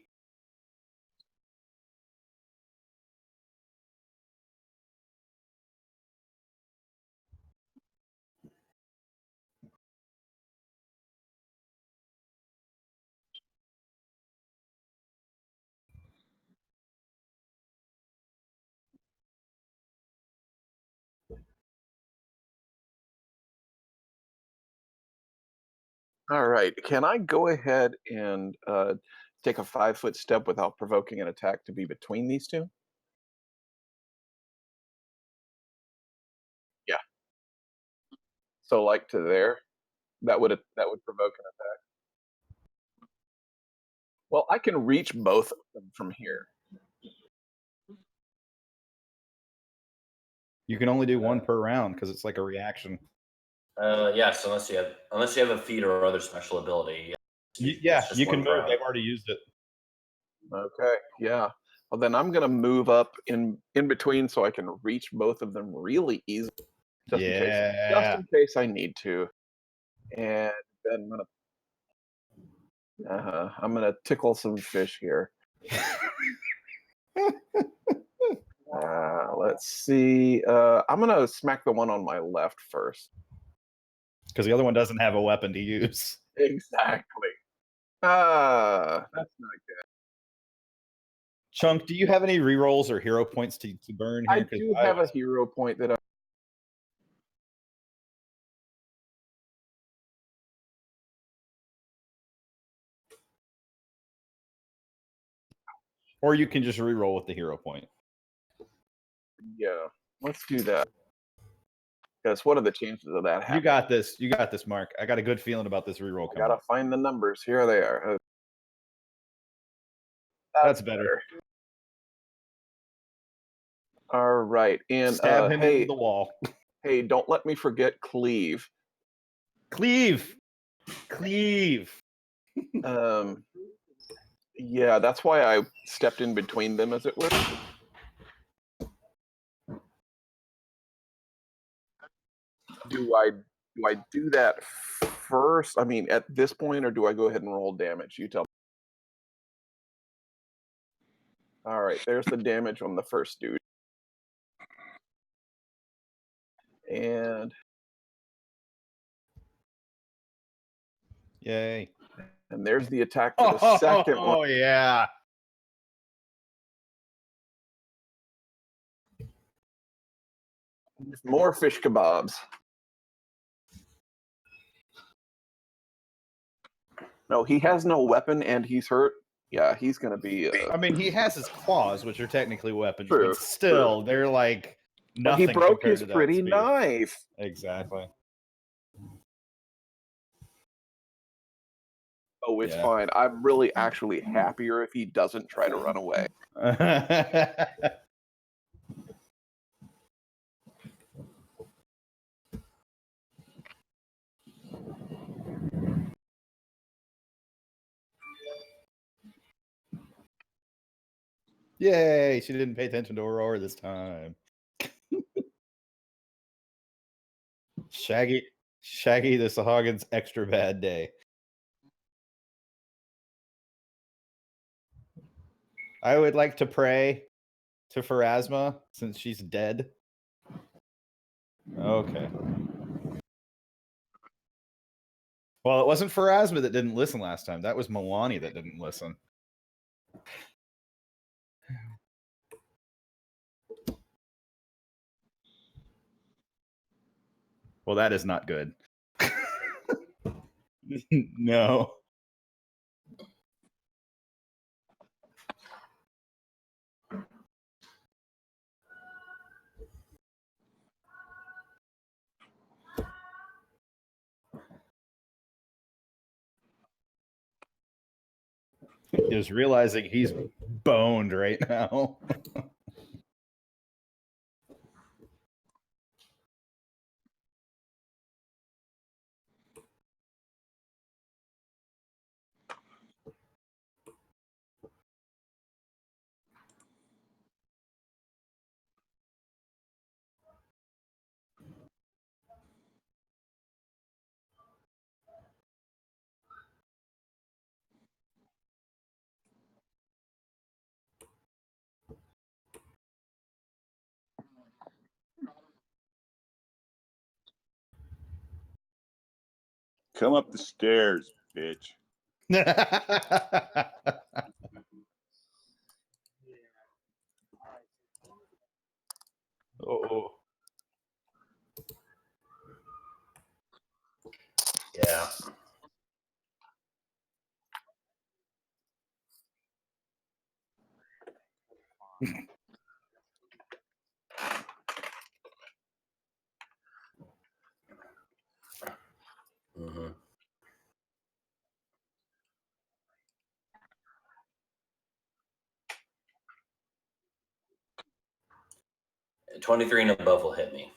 All right. Can I go ahead and take a 5-foot step without provoking an attack to be between these two? Yeah. So like to there, that would provoke an attack. Well, I can reach both of them from here. You can only do one per round because it's like a reaction. Yes, unless you have a feat or other special ability. Yeah, you can move. They've already used it. Okay. Yeah. Well, then I'm gonna move up in between so I can reach both of them really easily, just in case I need to. And then I'm gonna tickle some fish here. Let's see. I'm gonna smack the one on my left first. Because the other one doesn't have a weapon to use. Exactly. That's not good. Chunk, do you have any rerolls or hero points to burn here? I do have a hero point that Or you can just reroll with the hero point. Yeah, let's do that. Because what are the chances of that happening? You got this. You got this, Mark. I got a good feeling about this reroll coming. Gotta find the numbers. Here they are. That's better. All right, and stab him into the wall. Hey, don't let me forget cleave. Cleave. Yeah, that's why I stepped in between them, as it were. Do I do that first? I mean, at this point, or do I go ahead and roll damage? You tell me. All right, there's the damage on the first dude. And yay. And there's the attack for the second one. Oh, yeah. More fish kebabs. No, he has no weapon and he's hurt. Yeah, he's going to be... I mean, he has his claws, which are technically weapons, True, but still, they're like nothing. But he broke his to that pretty spear. knife. Exactly. Oh, it's fine. I'm really actually happier if he doesn't try to run away. Yay, she didn't pay attention to Aurora this time. Shaggy the Sahagins extra bad day. I would like to pray to Pharasma since she's dead. Okay. Well, it wasn't Pharasma that didn't listen last time. That was Milani that didn't listen. Well, that is not good. No. is realizing he's boned right now. Come up the stairs, bitch. Oh. Yeah. Mm-hmm. 23 and above will hit me.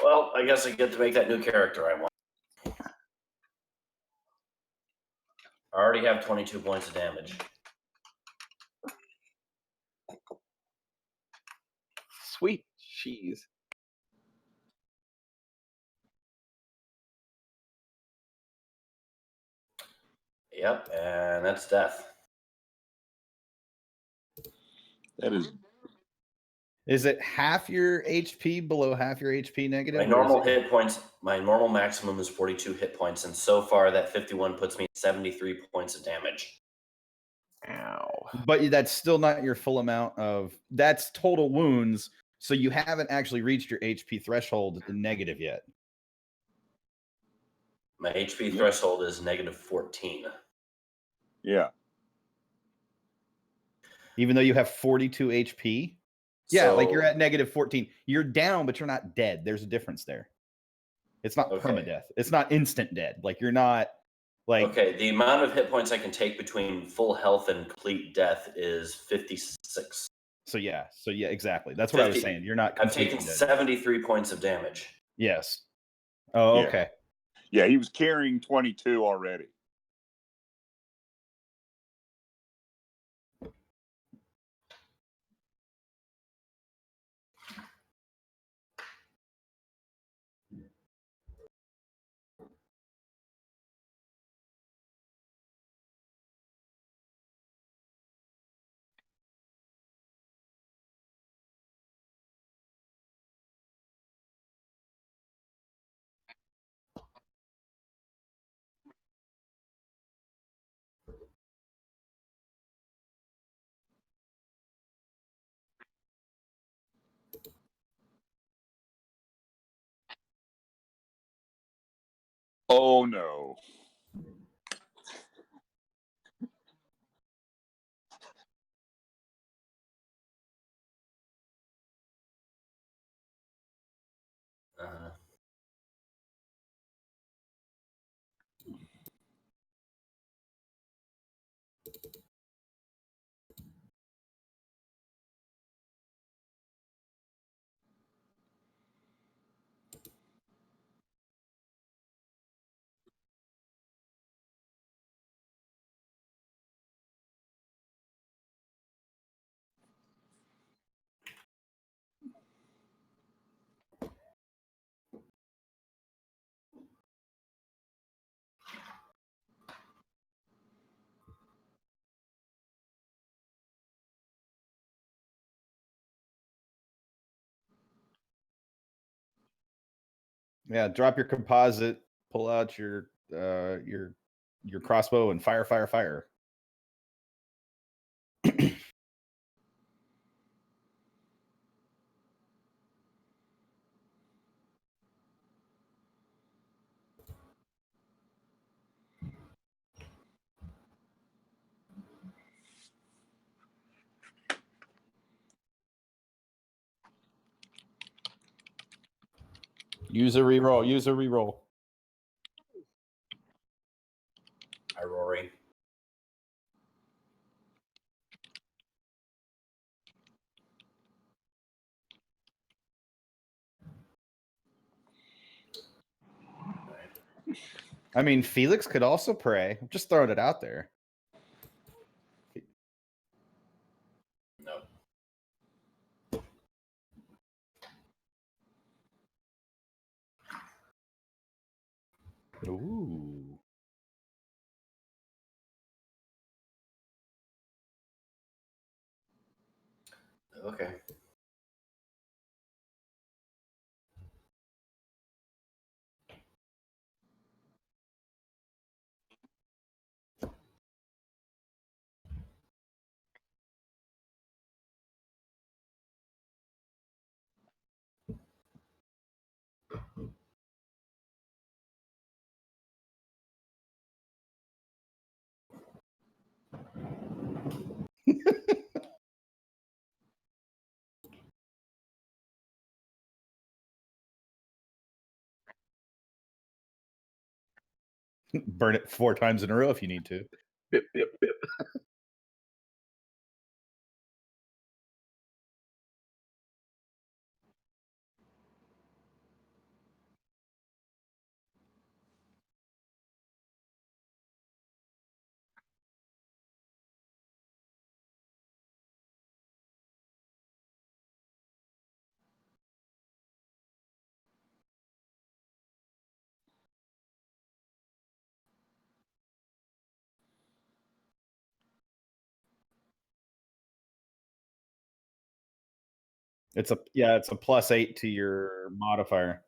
Well, I guess I get to make that new character I want. I already have 22 points of damage. Sweet cheese. Yep, and that's death. That is. Is it half your HP, below half your HP negative? My normal hit points, my normal maximum is 42 hit points, and so far that 51 puts me at 73 points of damage. Ow. But that's still not your full amount of, that's total wounds, so you haven't actually reached your HP threshold in negative yet. My HP threshold is negative 14. Yeah. Even though you have 42 HP? Yeah, like you're at negative 14. You're down, but you're not dead. There's a difference there. It's not permadeath. It's not instant dead. Like you're not like... Okay, the amount of hit points I can take between full health and complete death is 56. So yeah, exactly. That's what I was saying. You're not completely I've taken dead. 73 points of damage. Yes. Oh, okay. Yeah, he was carrying 22 already. Oh no. Yeah, drop your composite, pull out your crossbow, and fire, fire, fire. Use a reroll. Use a reroll. Hi, Rory. I mean, Felix could also pray. I'm just throwing it out there. No. Ooh. Okay. Burn it 4 times in a row if you need to. Bip, bip, bip. It's a +8 to your modifier.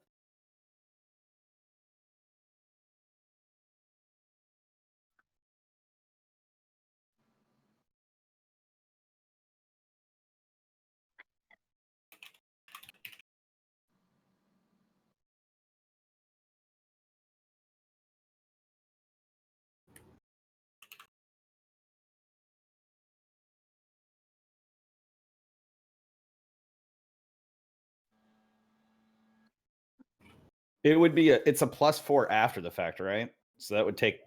It would be it's a +4 after the fact, right? So that would take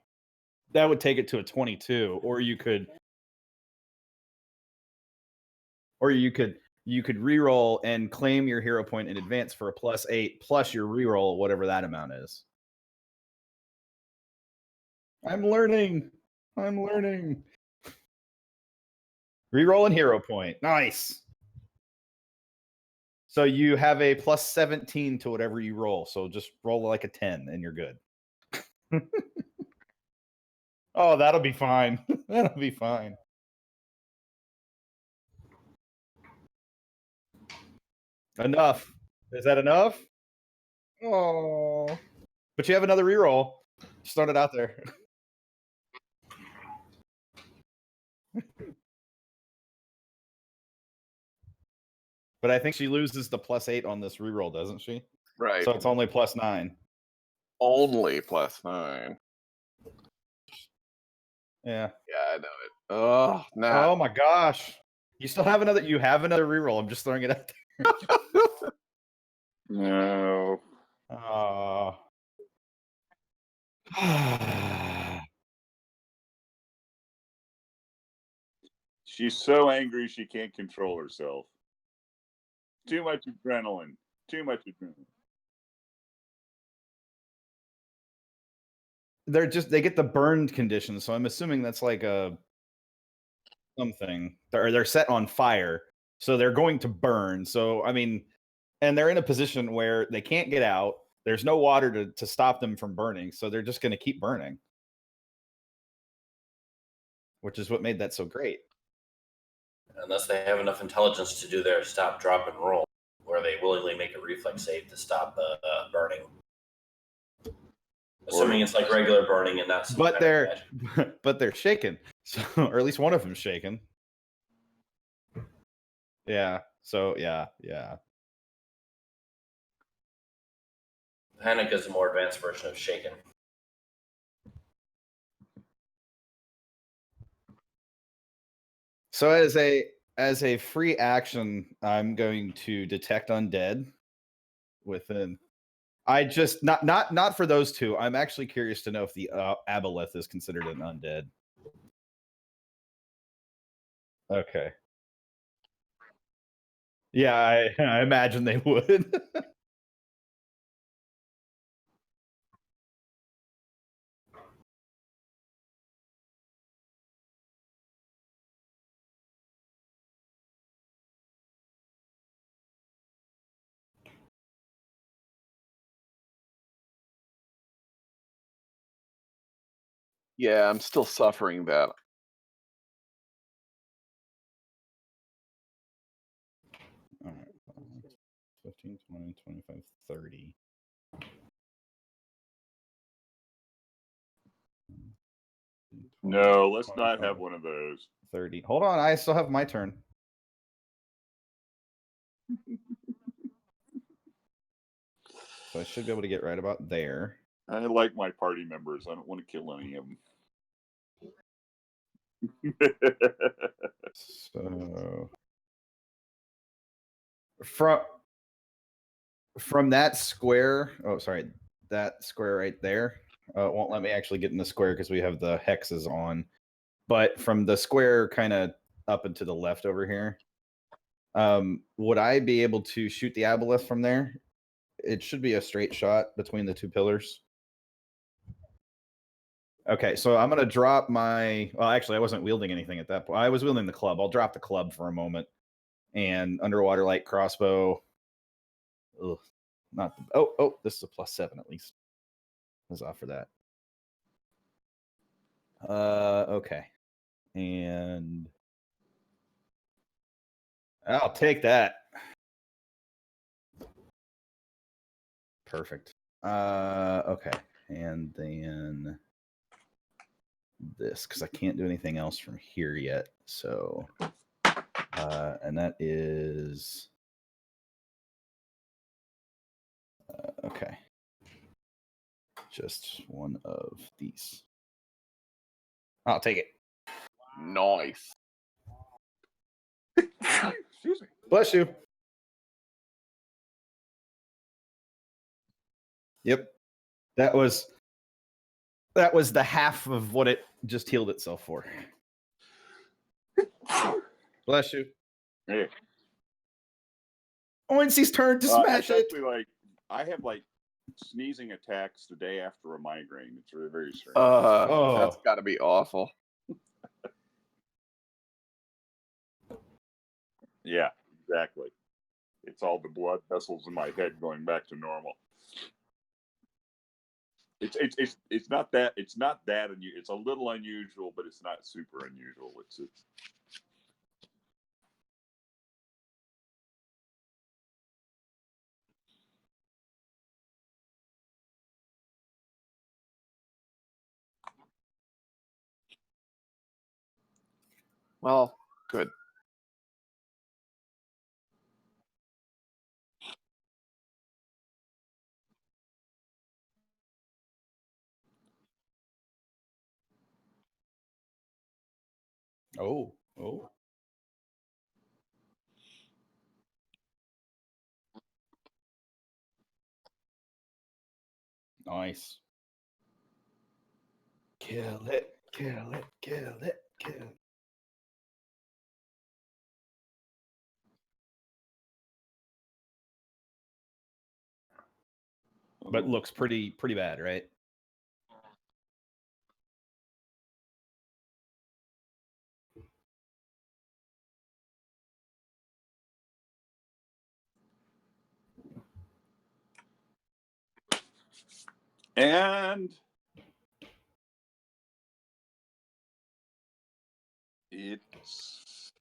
it to a 22, or you could reroll and claim your hero point in advance for a +8 plus your reroll, whatever that amount is. I'm learning. Reroll and hero point. Nice. So you have a +17 to whatever you roll. So just roll like a 10 and you're good. Oh, that'll be fine. That'll be fine. Enough. Is that enough? Oh. But you have another reroll. Just throwing it out there. But I think she loses the +8 on this reroll, doesn't she? Right. So it's only +9. Only +9. Yeah. Yeah, I know it. Oh, nah. Oh my gosh. You have another reroll. I'm just throwing it out there. No. Oh. She's so angry she can't control herself. Too much adrenaline. They get the burned condition, so I'm assuming that's like a something. They're set on fire, so they're going to burn. So I mean, and they're in a position where they can't get out. There's no water to stop them from burning, so they're just going to keep burning, which is what made that so great. Unless they have enough intelligence to do their stop, drop, and roll, where they willingly make a reflex save to stop burning. Assuming it's like regular burning and not some But kind of magic. but they're shaken, so or at least one of them's shaken. Yeah. So yeah. Panic is a more advanced version of shaken. So as a free action, I'm going to detect undead within I just not for those two. I'm actually curious to know if the Aboleth is considered an undead. Okay. Yeah, I imagine they would. Yeah, I'm still suffering that. All right. 15, 20, 25, 30. No, let's not have one of those. 30. Hold on, I still have my turn. So I should be able to get right about there. I like my party members. I don't want to kill any of them. So from that square, that square right there. It won't let me actually get in the square because we have the hexes on. But from the square kind of up and to the left over here, would I be able to shoot the Aboleth from there? It should be a straight shot between the two pillars. Okay, so I'm going to drop my... Well, actually, I wasn't wielding anything at that point. I was wielding the club. I'll drop the club for a moment. And underwater light crossbow. Ugh, not the... Oh, this is a +7 at least. I was off for that. Okay. And... I'll take that. Perfect. Okay. And then... this, because I can't do anything else from here yet. So... and that is... okay. Just one of these. I'll take it. Nice. Excuse me. Bless you. Yep. That was the half of what it just healed itself for. Bless you. Hey. Oincy's turn to smash it. Actually, like, I have like sneezing attacks the day after a migraine. It's very, very strange. That's got to be awful. Yeah, exactly. It's all the blood vessels in my head going back to normal. It's not that unusual. It's a little unusual, but it's not super unusual. It's Well, good. Oh. Nice. Kill it. But looks pretty bad, right? and it's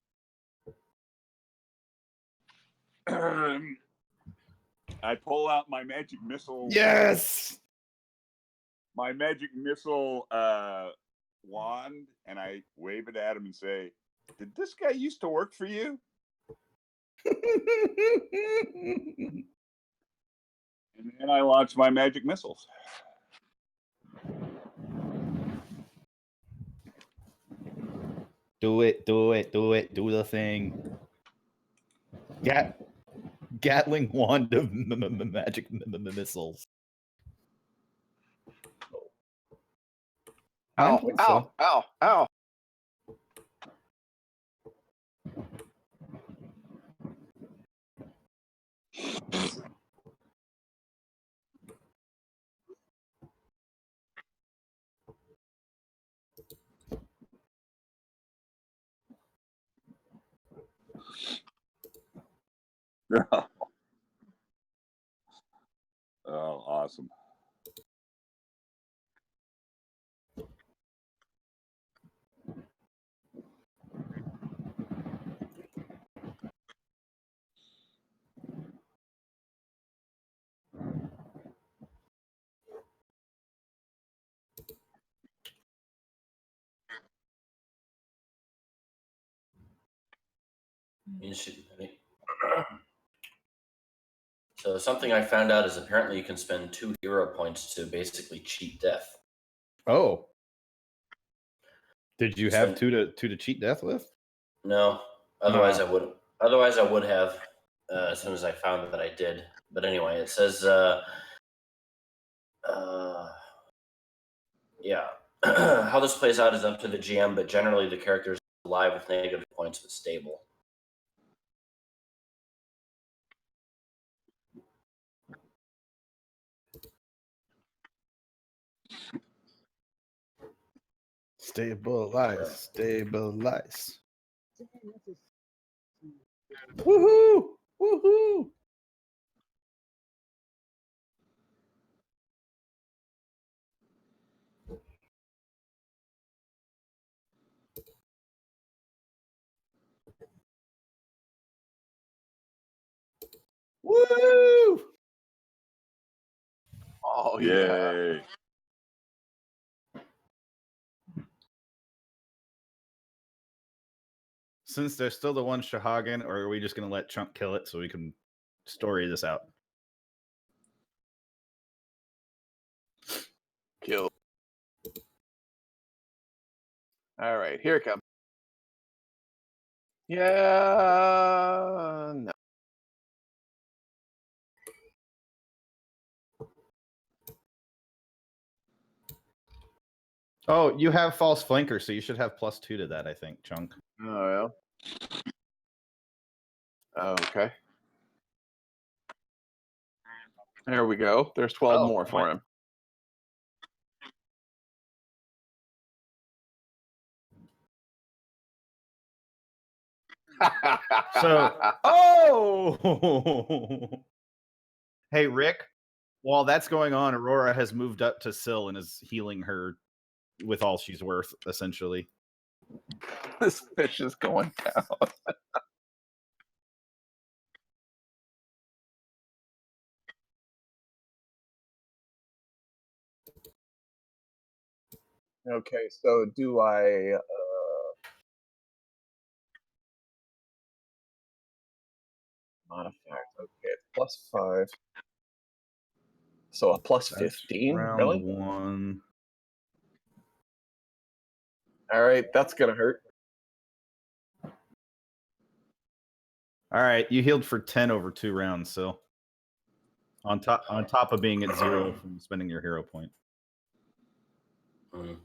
I pull out my magic missile. Yes. My magic missile wand, and I wave it at him and say, "Did this guy used to work for you?" And then I launch my magic missiles. Do it. Do the thing. Gatling wand of magic missiles. 9 Ow, points, ow, so. ow, ow. Oh, awesome. So something I found out is apparently you can spend 2 hero points to basically cheat death. Oh. Did you have two to cheat death with? No. Otherwise I would. Otherwise I would have. As soon as I found that I did. But anyway, it says. Yeah. How this plays out is up to the GM, but generally the character is alive with negative points but stable. Stabilize. Stabilize. Woohoo! Woohoo! Woo! Oh, yeah. Yay. Since there's still the one Shahagan, or are we just going to let Chunk kill it so we can story this out? Kill. All right, here it comes. Yeah, no. Oh, you have false flanker, so you should have +2 to that, I think, Chunk. Oh, yeah. Okay. There we go. There's 12 more for him. So, oh! Hey, Rick, while that's going on, Aurora has moved up to Syl and is healing her with all she's worth, essentially. This fish is going down. Okay, so do I modify? Okay, it's +5. So a +15, Round really? 1. All right, that's gonna hurt. All right, you healed for 10 over 2 rounds, so on top of being at 0 from spending your hero point.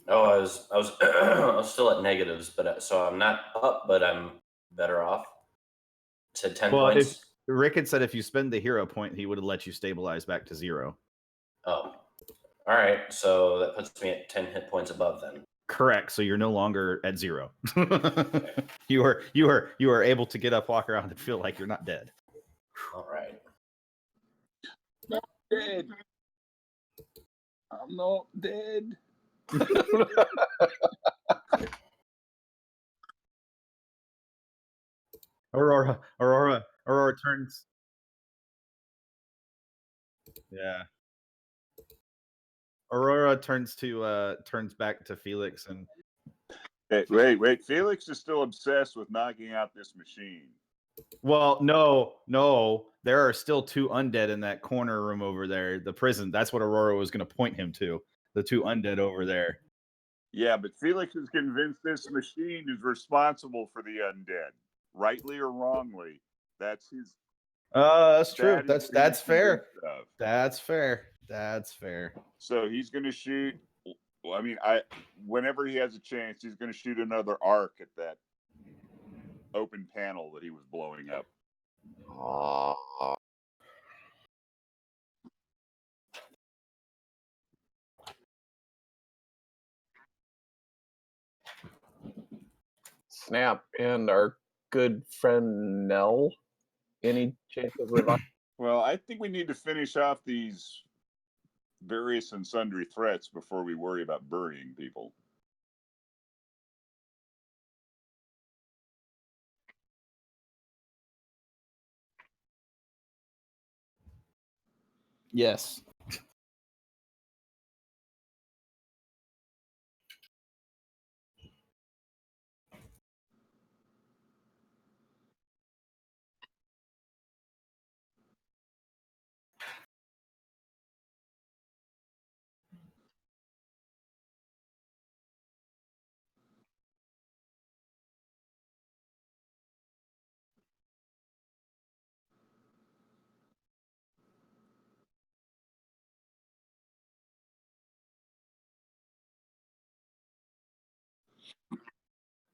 Oh, I was I was still at negatives, but so I'm not up, but I'm better off. It said 10 points. If Rick had said if you spend the hero point, he would have let you stabilize back to 0. Oh, all right. So that puts me at 10 hit points above then. Correct. So you're no longer at 0. You are able to get up, walk around, and feel like you're not dead. All right. Not dead. I'm not dead. Aurora turns. Yeah. Aurora turns back to Philux and. Wait. Felix is still obsessed with knocking out this machine. Well, no. There are still 2 undead in that corner room over there, the prison. That's what Aurora was going to point him to. The 2 undead over there. Yeah, but Felix is convinced this machine is responsible for the undead, rightly or wrongly. That's his. That's true. That is That's fair. of. That's fair. That's fair. So he's going to shoot Well, I mean, whenever he has a chance, he's going to shoot another arc at that open panel that he was blowing up. Snap. And our good friend Nell, any chance of revival? Well, I think we need to finish off these various and sundry threats before we worry about burying people. Yes.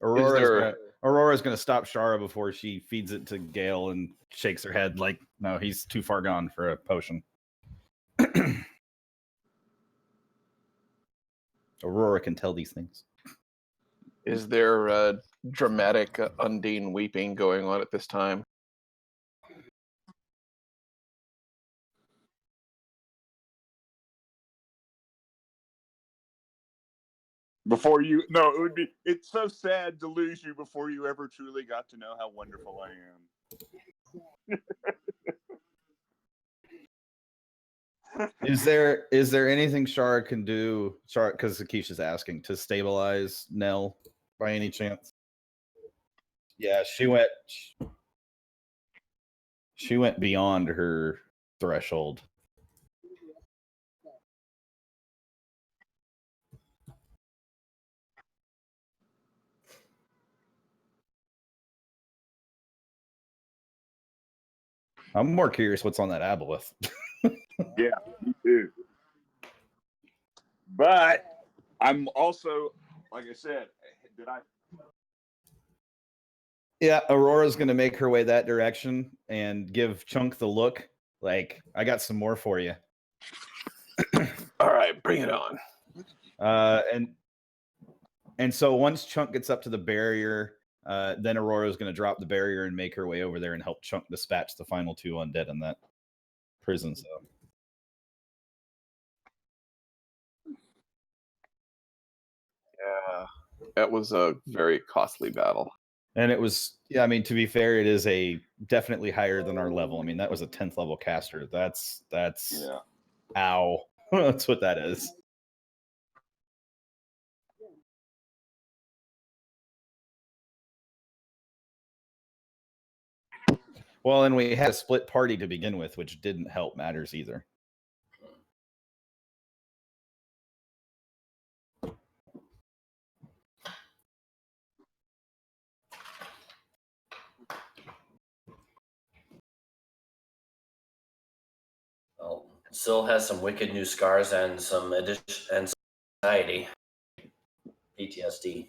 Aurora's gonna stop Sharra before she feeds it to Gale and shakes her head like, no, he's too far gone for a potion. Aurora can tell these things. Is there dramatic Undine weeping going on at this time? It's so sad to lose you before you ever truly got to know how wonderful I am. Is there anything Sharra can do? Sharra, because Akisha's asking, to stabilize Nell by any chance? Yeah, she went beyond her threshold. I'm more curious what's on that aboleth. Yeah, me too. But I'm also, like I said, Yeah, Aurora's going to make her way that direction and give Chunk the look like, I got some more for you. All right, bring it on. And so once Chunk gets up to the barrier, then Aurora's going to drop the barrier and make her way over there and help Chunk dispatch the final 2 undead in that prison cell. Yeah, that was a very costly battle. And it was, yeah, I mean, to be fair, it is definitely higher than our level. I mean, that was a 10th level caster. That's yeah. Ow. That's what that is. Well, and we had a split party to begin with, which didn't help matters either. Well, Syl has some wicked new scars and some anxiety, PTSD.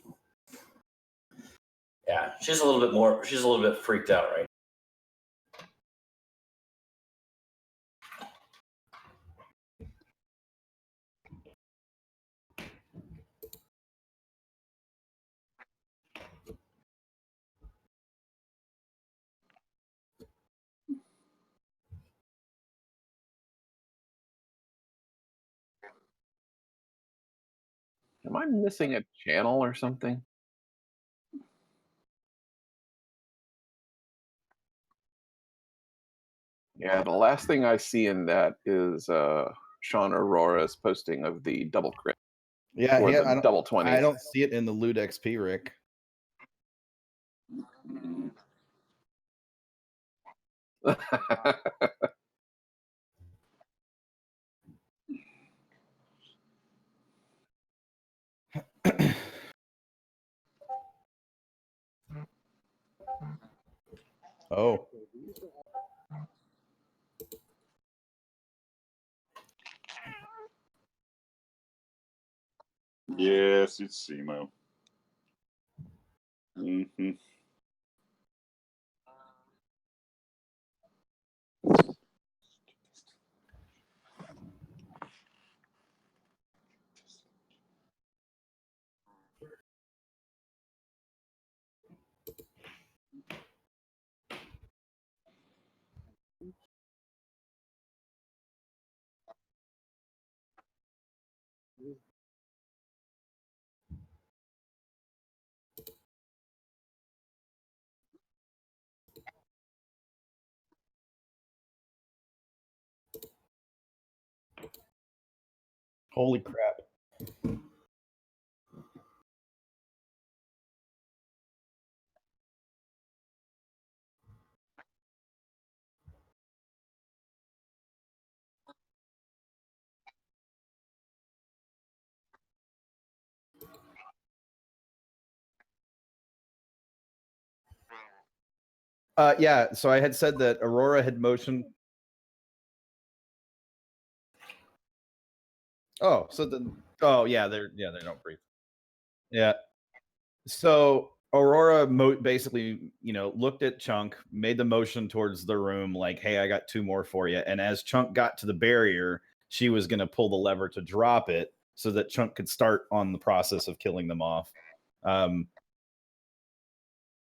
Yeah, she's a little bit freaked out right now. Am I missing a channel or something? Yeah, the last thing I see in that is Sean Aurora's posting of the double crit. Yeah, or the double 20. I don't see it in the loot XP, Rick. Oh. Yes, it's Simo. Mm-hmm. Holy crap. Yeah, so I had said that Aurora had motioned. Oh, so yeah, they don't breathe. Yeah. So Aurora basically, looked at Chunk, made the motion towards the room, like, "Hey, I got 2 more for you." And as Chunk got to the barrier, she was going to pull the lever to drop it so that Chunk could start on the process of killing them off.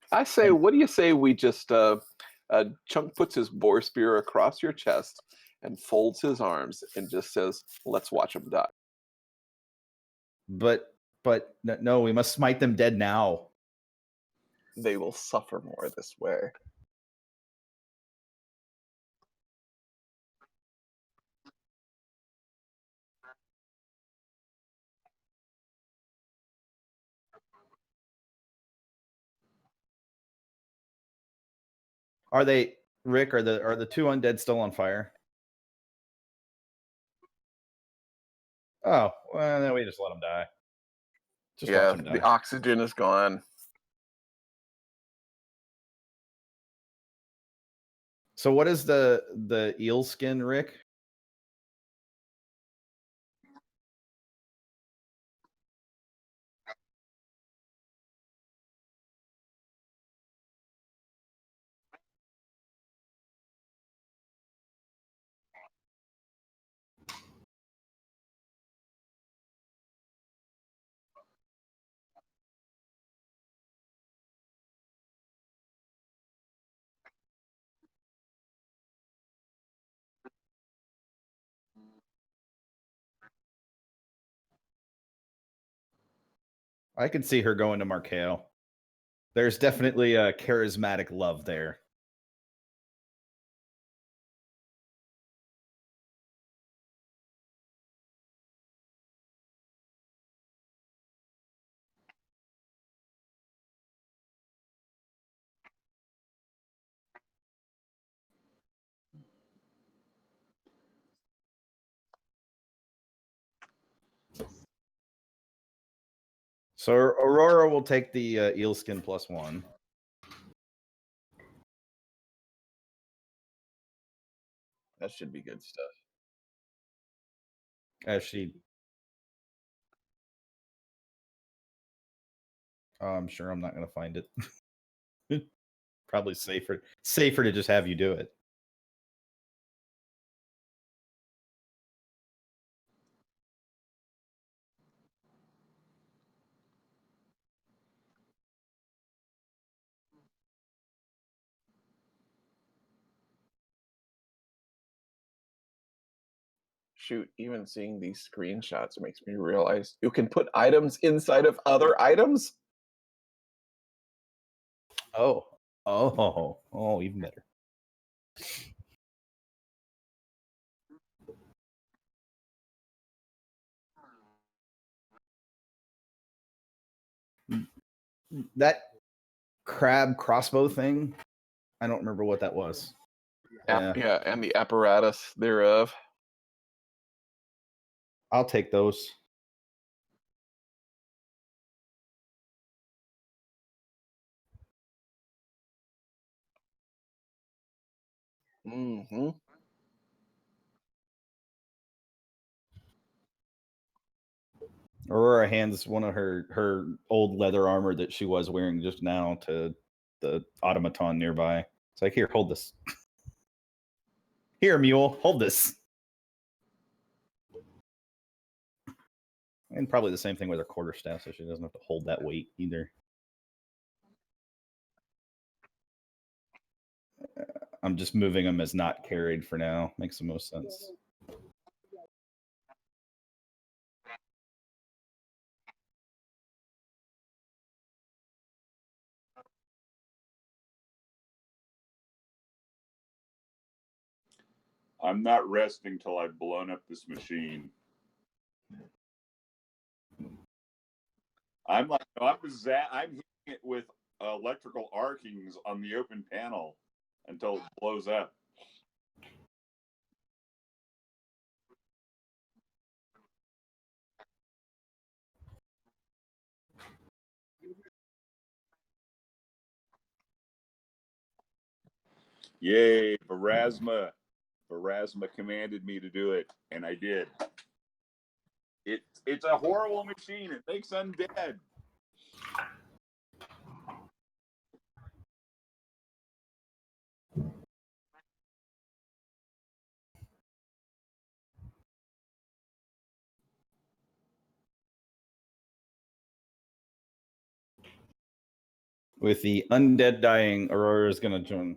I say, what do you say we just Chunk puts his boar spear across your chest and folds his arms and just says, "Let's watch him die." But no, we must smite them dead now. They will suffer more this way. Are they, Rick? Are the 2 undead still on fire? Oh, well, then we just let them die. Just watch them die. The oxygen is gone. So what is the eel skin, Rick? I can see her going to Markail. There's definitely a charismatic love there. So Aurora will take the eel skin +1. That should be good stuff. As she, I'm sure I'm not going to find it. Probably safer to just have you do it. Shoot, even seeing these screenshots makes me realize you can put items inside of other items. Oh, even better. That crab crossbow thing, I don't remember what that was. Yeah, and the apparatus thereof. I'll take those. Mm-hmm. Aurora hands one of her old leather armor that she was wearing just now to the automaton nearby. It's like, here, hold this. Here, mule, hold this. And probably the same thing with her quarterstaff, so she doesn't have to hold that weight either. I'm just moving them as not carried for now. Makes the most sense. I'm not resting till I've blown up this machine. I'm hitting it with electrical arkings on the open panel until it blows up. Yay, Pharasma. Pharasma commanded me to do it, and I did. It's a horrible machine. It makes undead. With the undead dying, Aurora is going to join.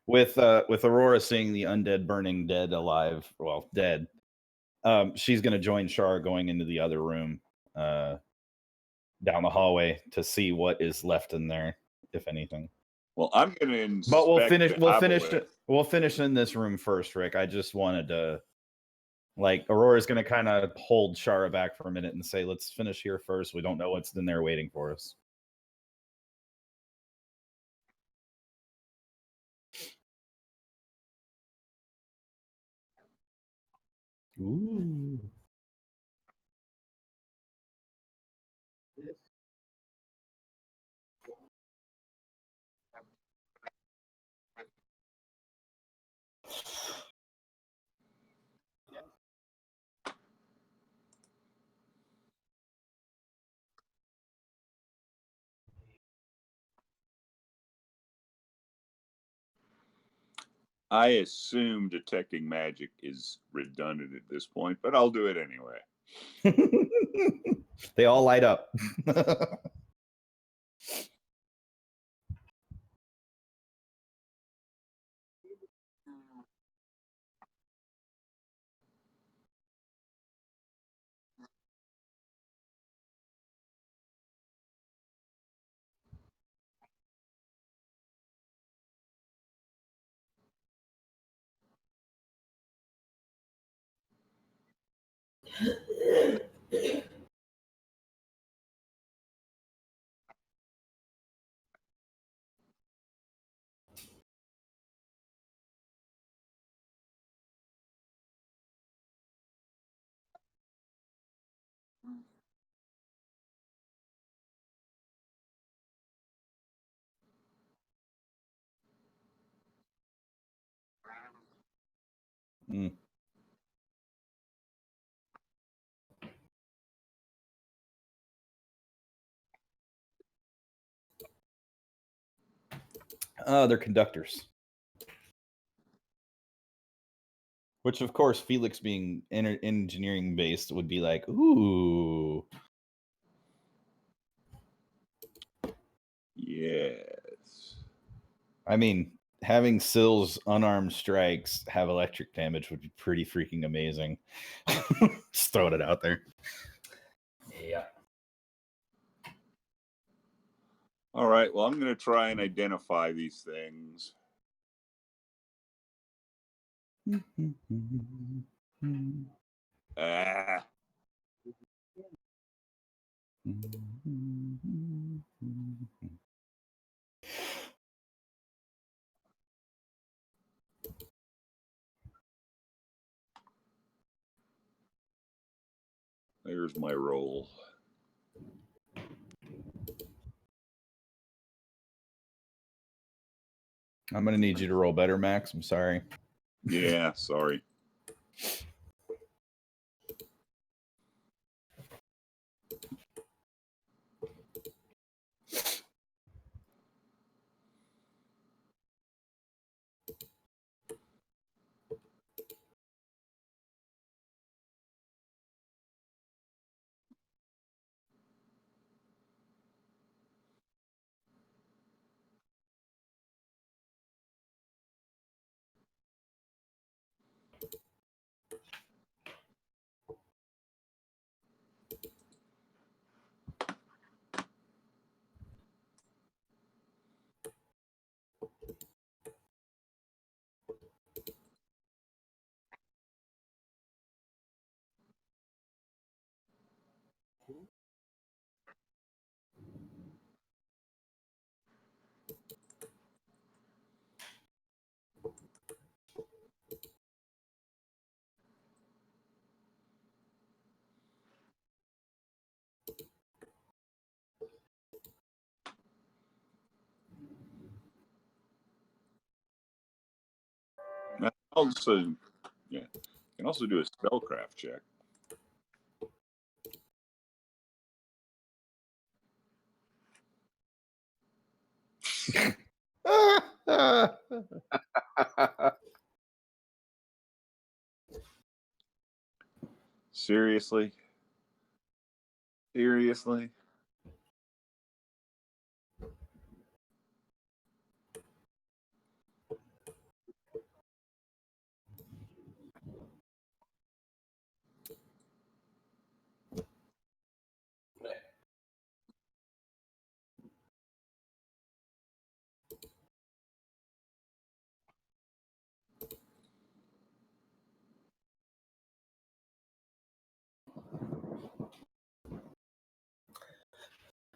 With Aurora seeing the undead burning dead alive, well, dead, she's going to join Sharra going into the other room down the hallway to see what is left in there, if anything. Well, I'm going to inspect. But we'll the finish in this room first, Rick. I just wanted to, like, Aurora's going to kind of hold Sharra back for a minute and say, let's finish here first. We don't know what's in there waiting for us. Ooh. I assume detecting magic is redundant at this point, but I'll do it anyway. They all light up. Mm. They're conductors. Which, of course, Philux being engineering based would be like, ooh. Yes. I mean, having Sill's unarmed strikes have electric damage would be pretty freaking amazing. Just throwing it out there. Yeah. All right. Well, I'm going to try and identify these things. Ah. There's my roll. I'm going to need you to roll better, Max. I'm sorry. Yeah, sorry. Also, yeah, you can also do a spellcraft check. Seriously? Seriously?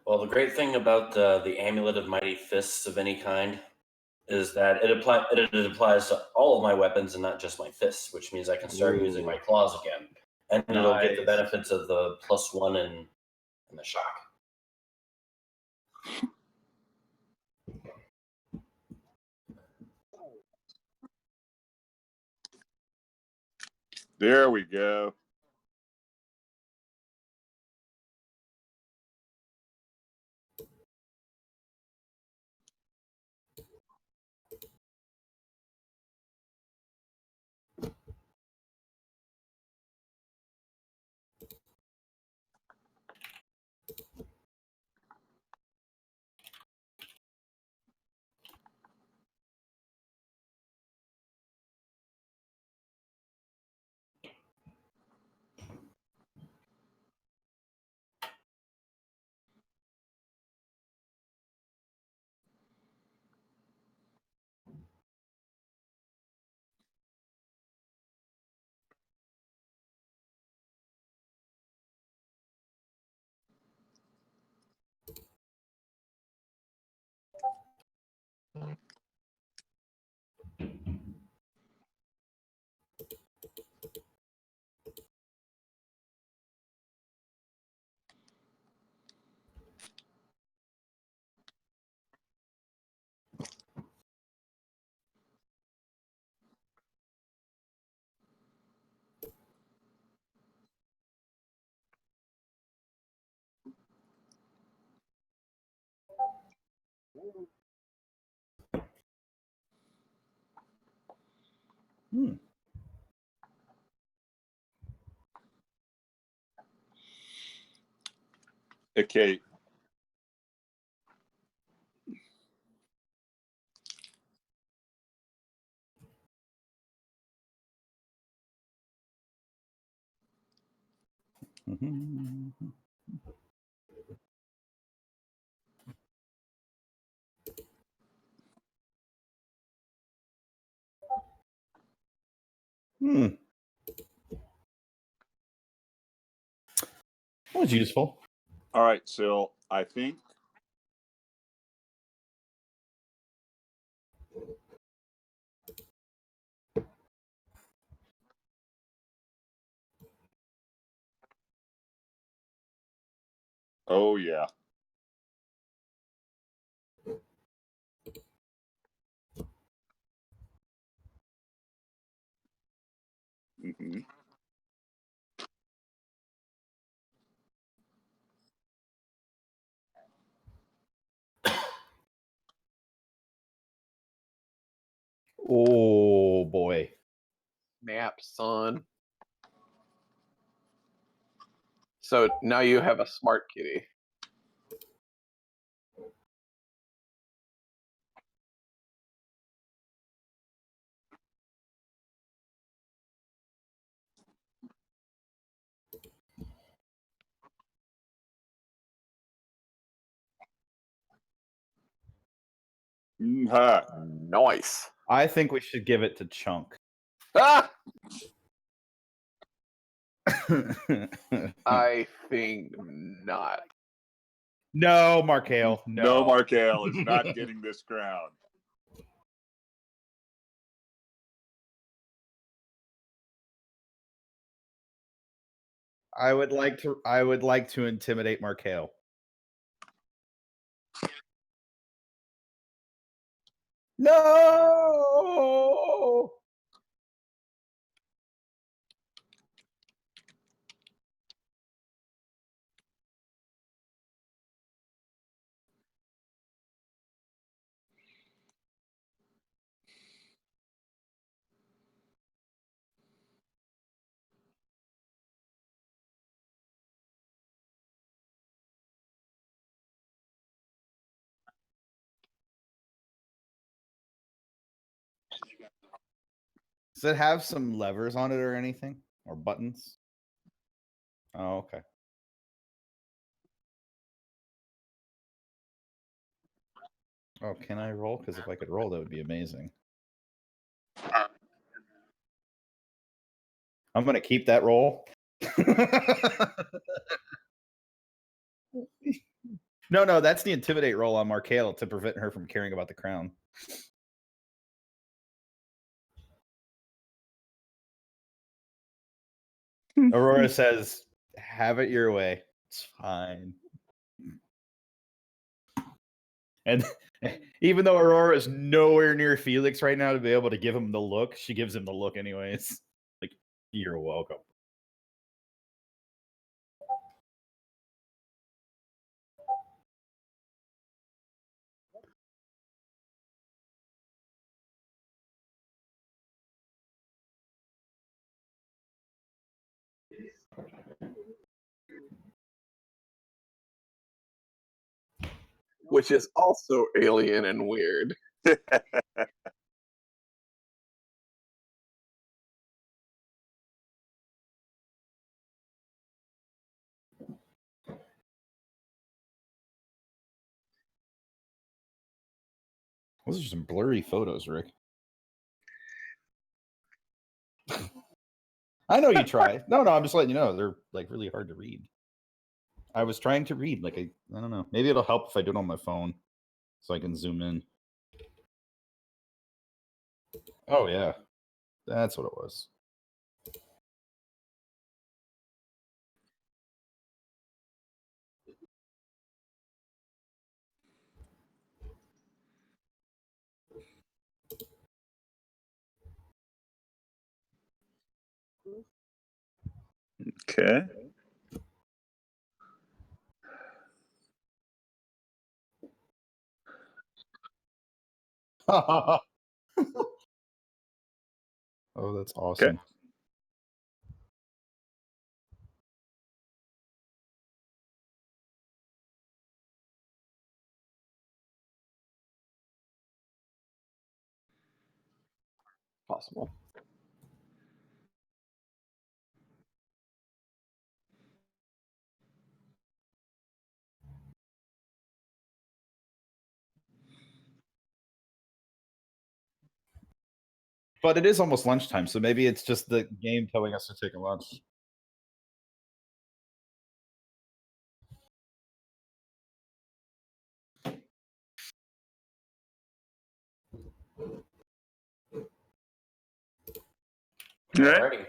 Well, the great thing about the Amulet of Mighty Fists of any kind is that it applies to all of my weapons and not just my fists, which means I can start using my claws again. And it'll get the benefits of the +1 and the shock. There we go. Okay. That was useful. All right, so I think Oh, yeah. Mm-hmm. Oh boy. Snap, son. So now you have a smart kitty. Nice. I think we should give it to Chunk. Ah! I think not. No, Markail. No, Markail is not getting this crown. I would like to intimidate Markail. No! Does it have some levers on it or anything? Or buttons? Oh, okay. Oh, can I roll? Because if I could roll, that would be amazing. I'm going to keep that roll. No, that's the intimidate roll on Markail to prevent her from caring about the crown. Aurora says, have it your way. It's fine. And even though Aurora is nowhere near Philux right now to be able to give him the look, she gives him the look anyways. Like, you're welcome. Which is also alien and weird. Those are some blurry photos, Rick. I know you try. No, I'm just letting you know. They're like really hard to read. I was trying to read. Like, I don't know. Maybe it'll help if I do it on my phone so I can zoom in. Oh, yeah. That's what it was. Okay. Oh, that's awesome. Okay. Possible. But it is almost lunchtime, so maybe it's just the game telling us to take a lunch. All right. Alrighty.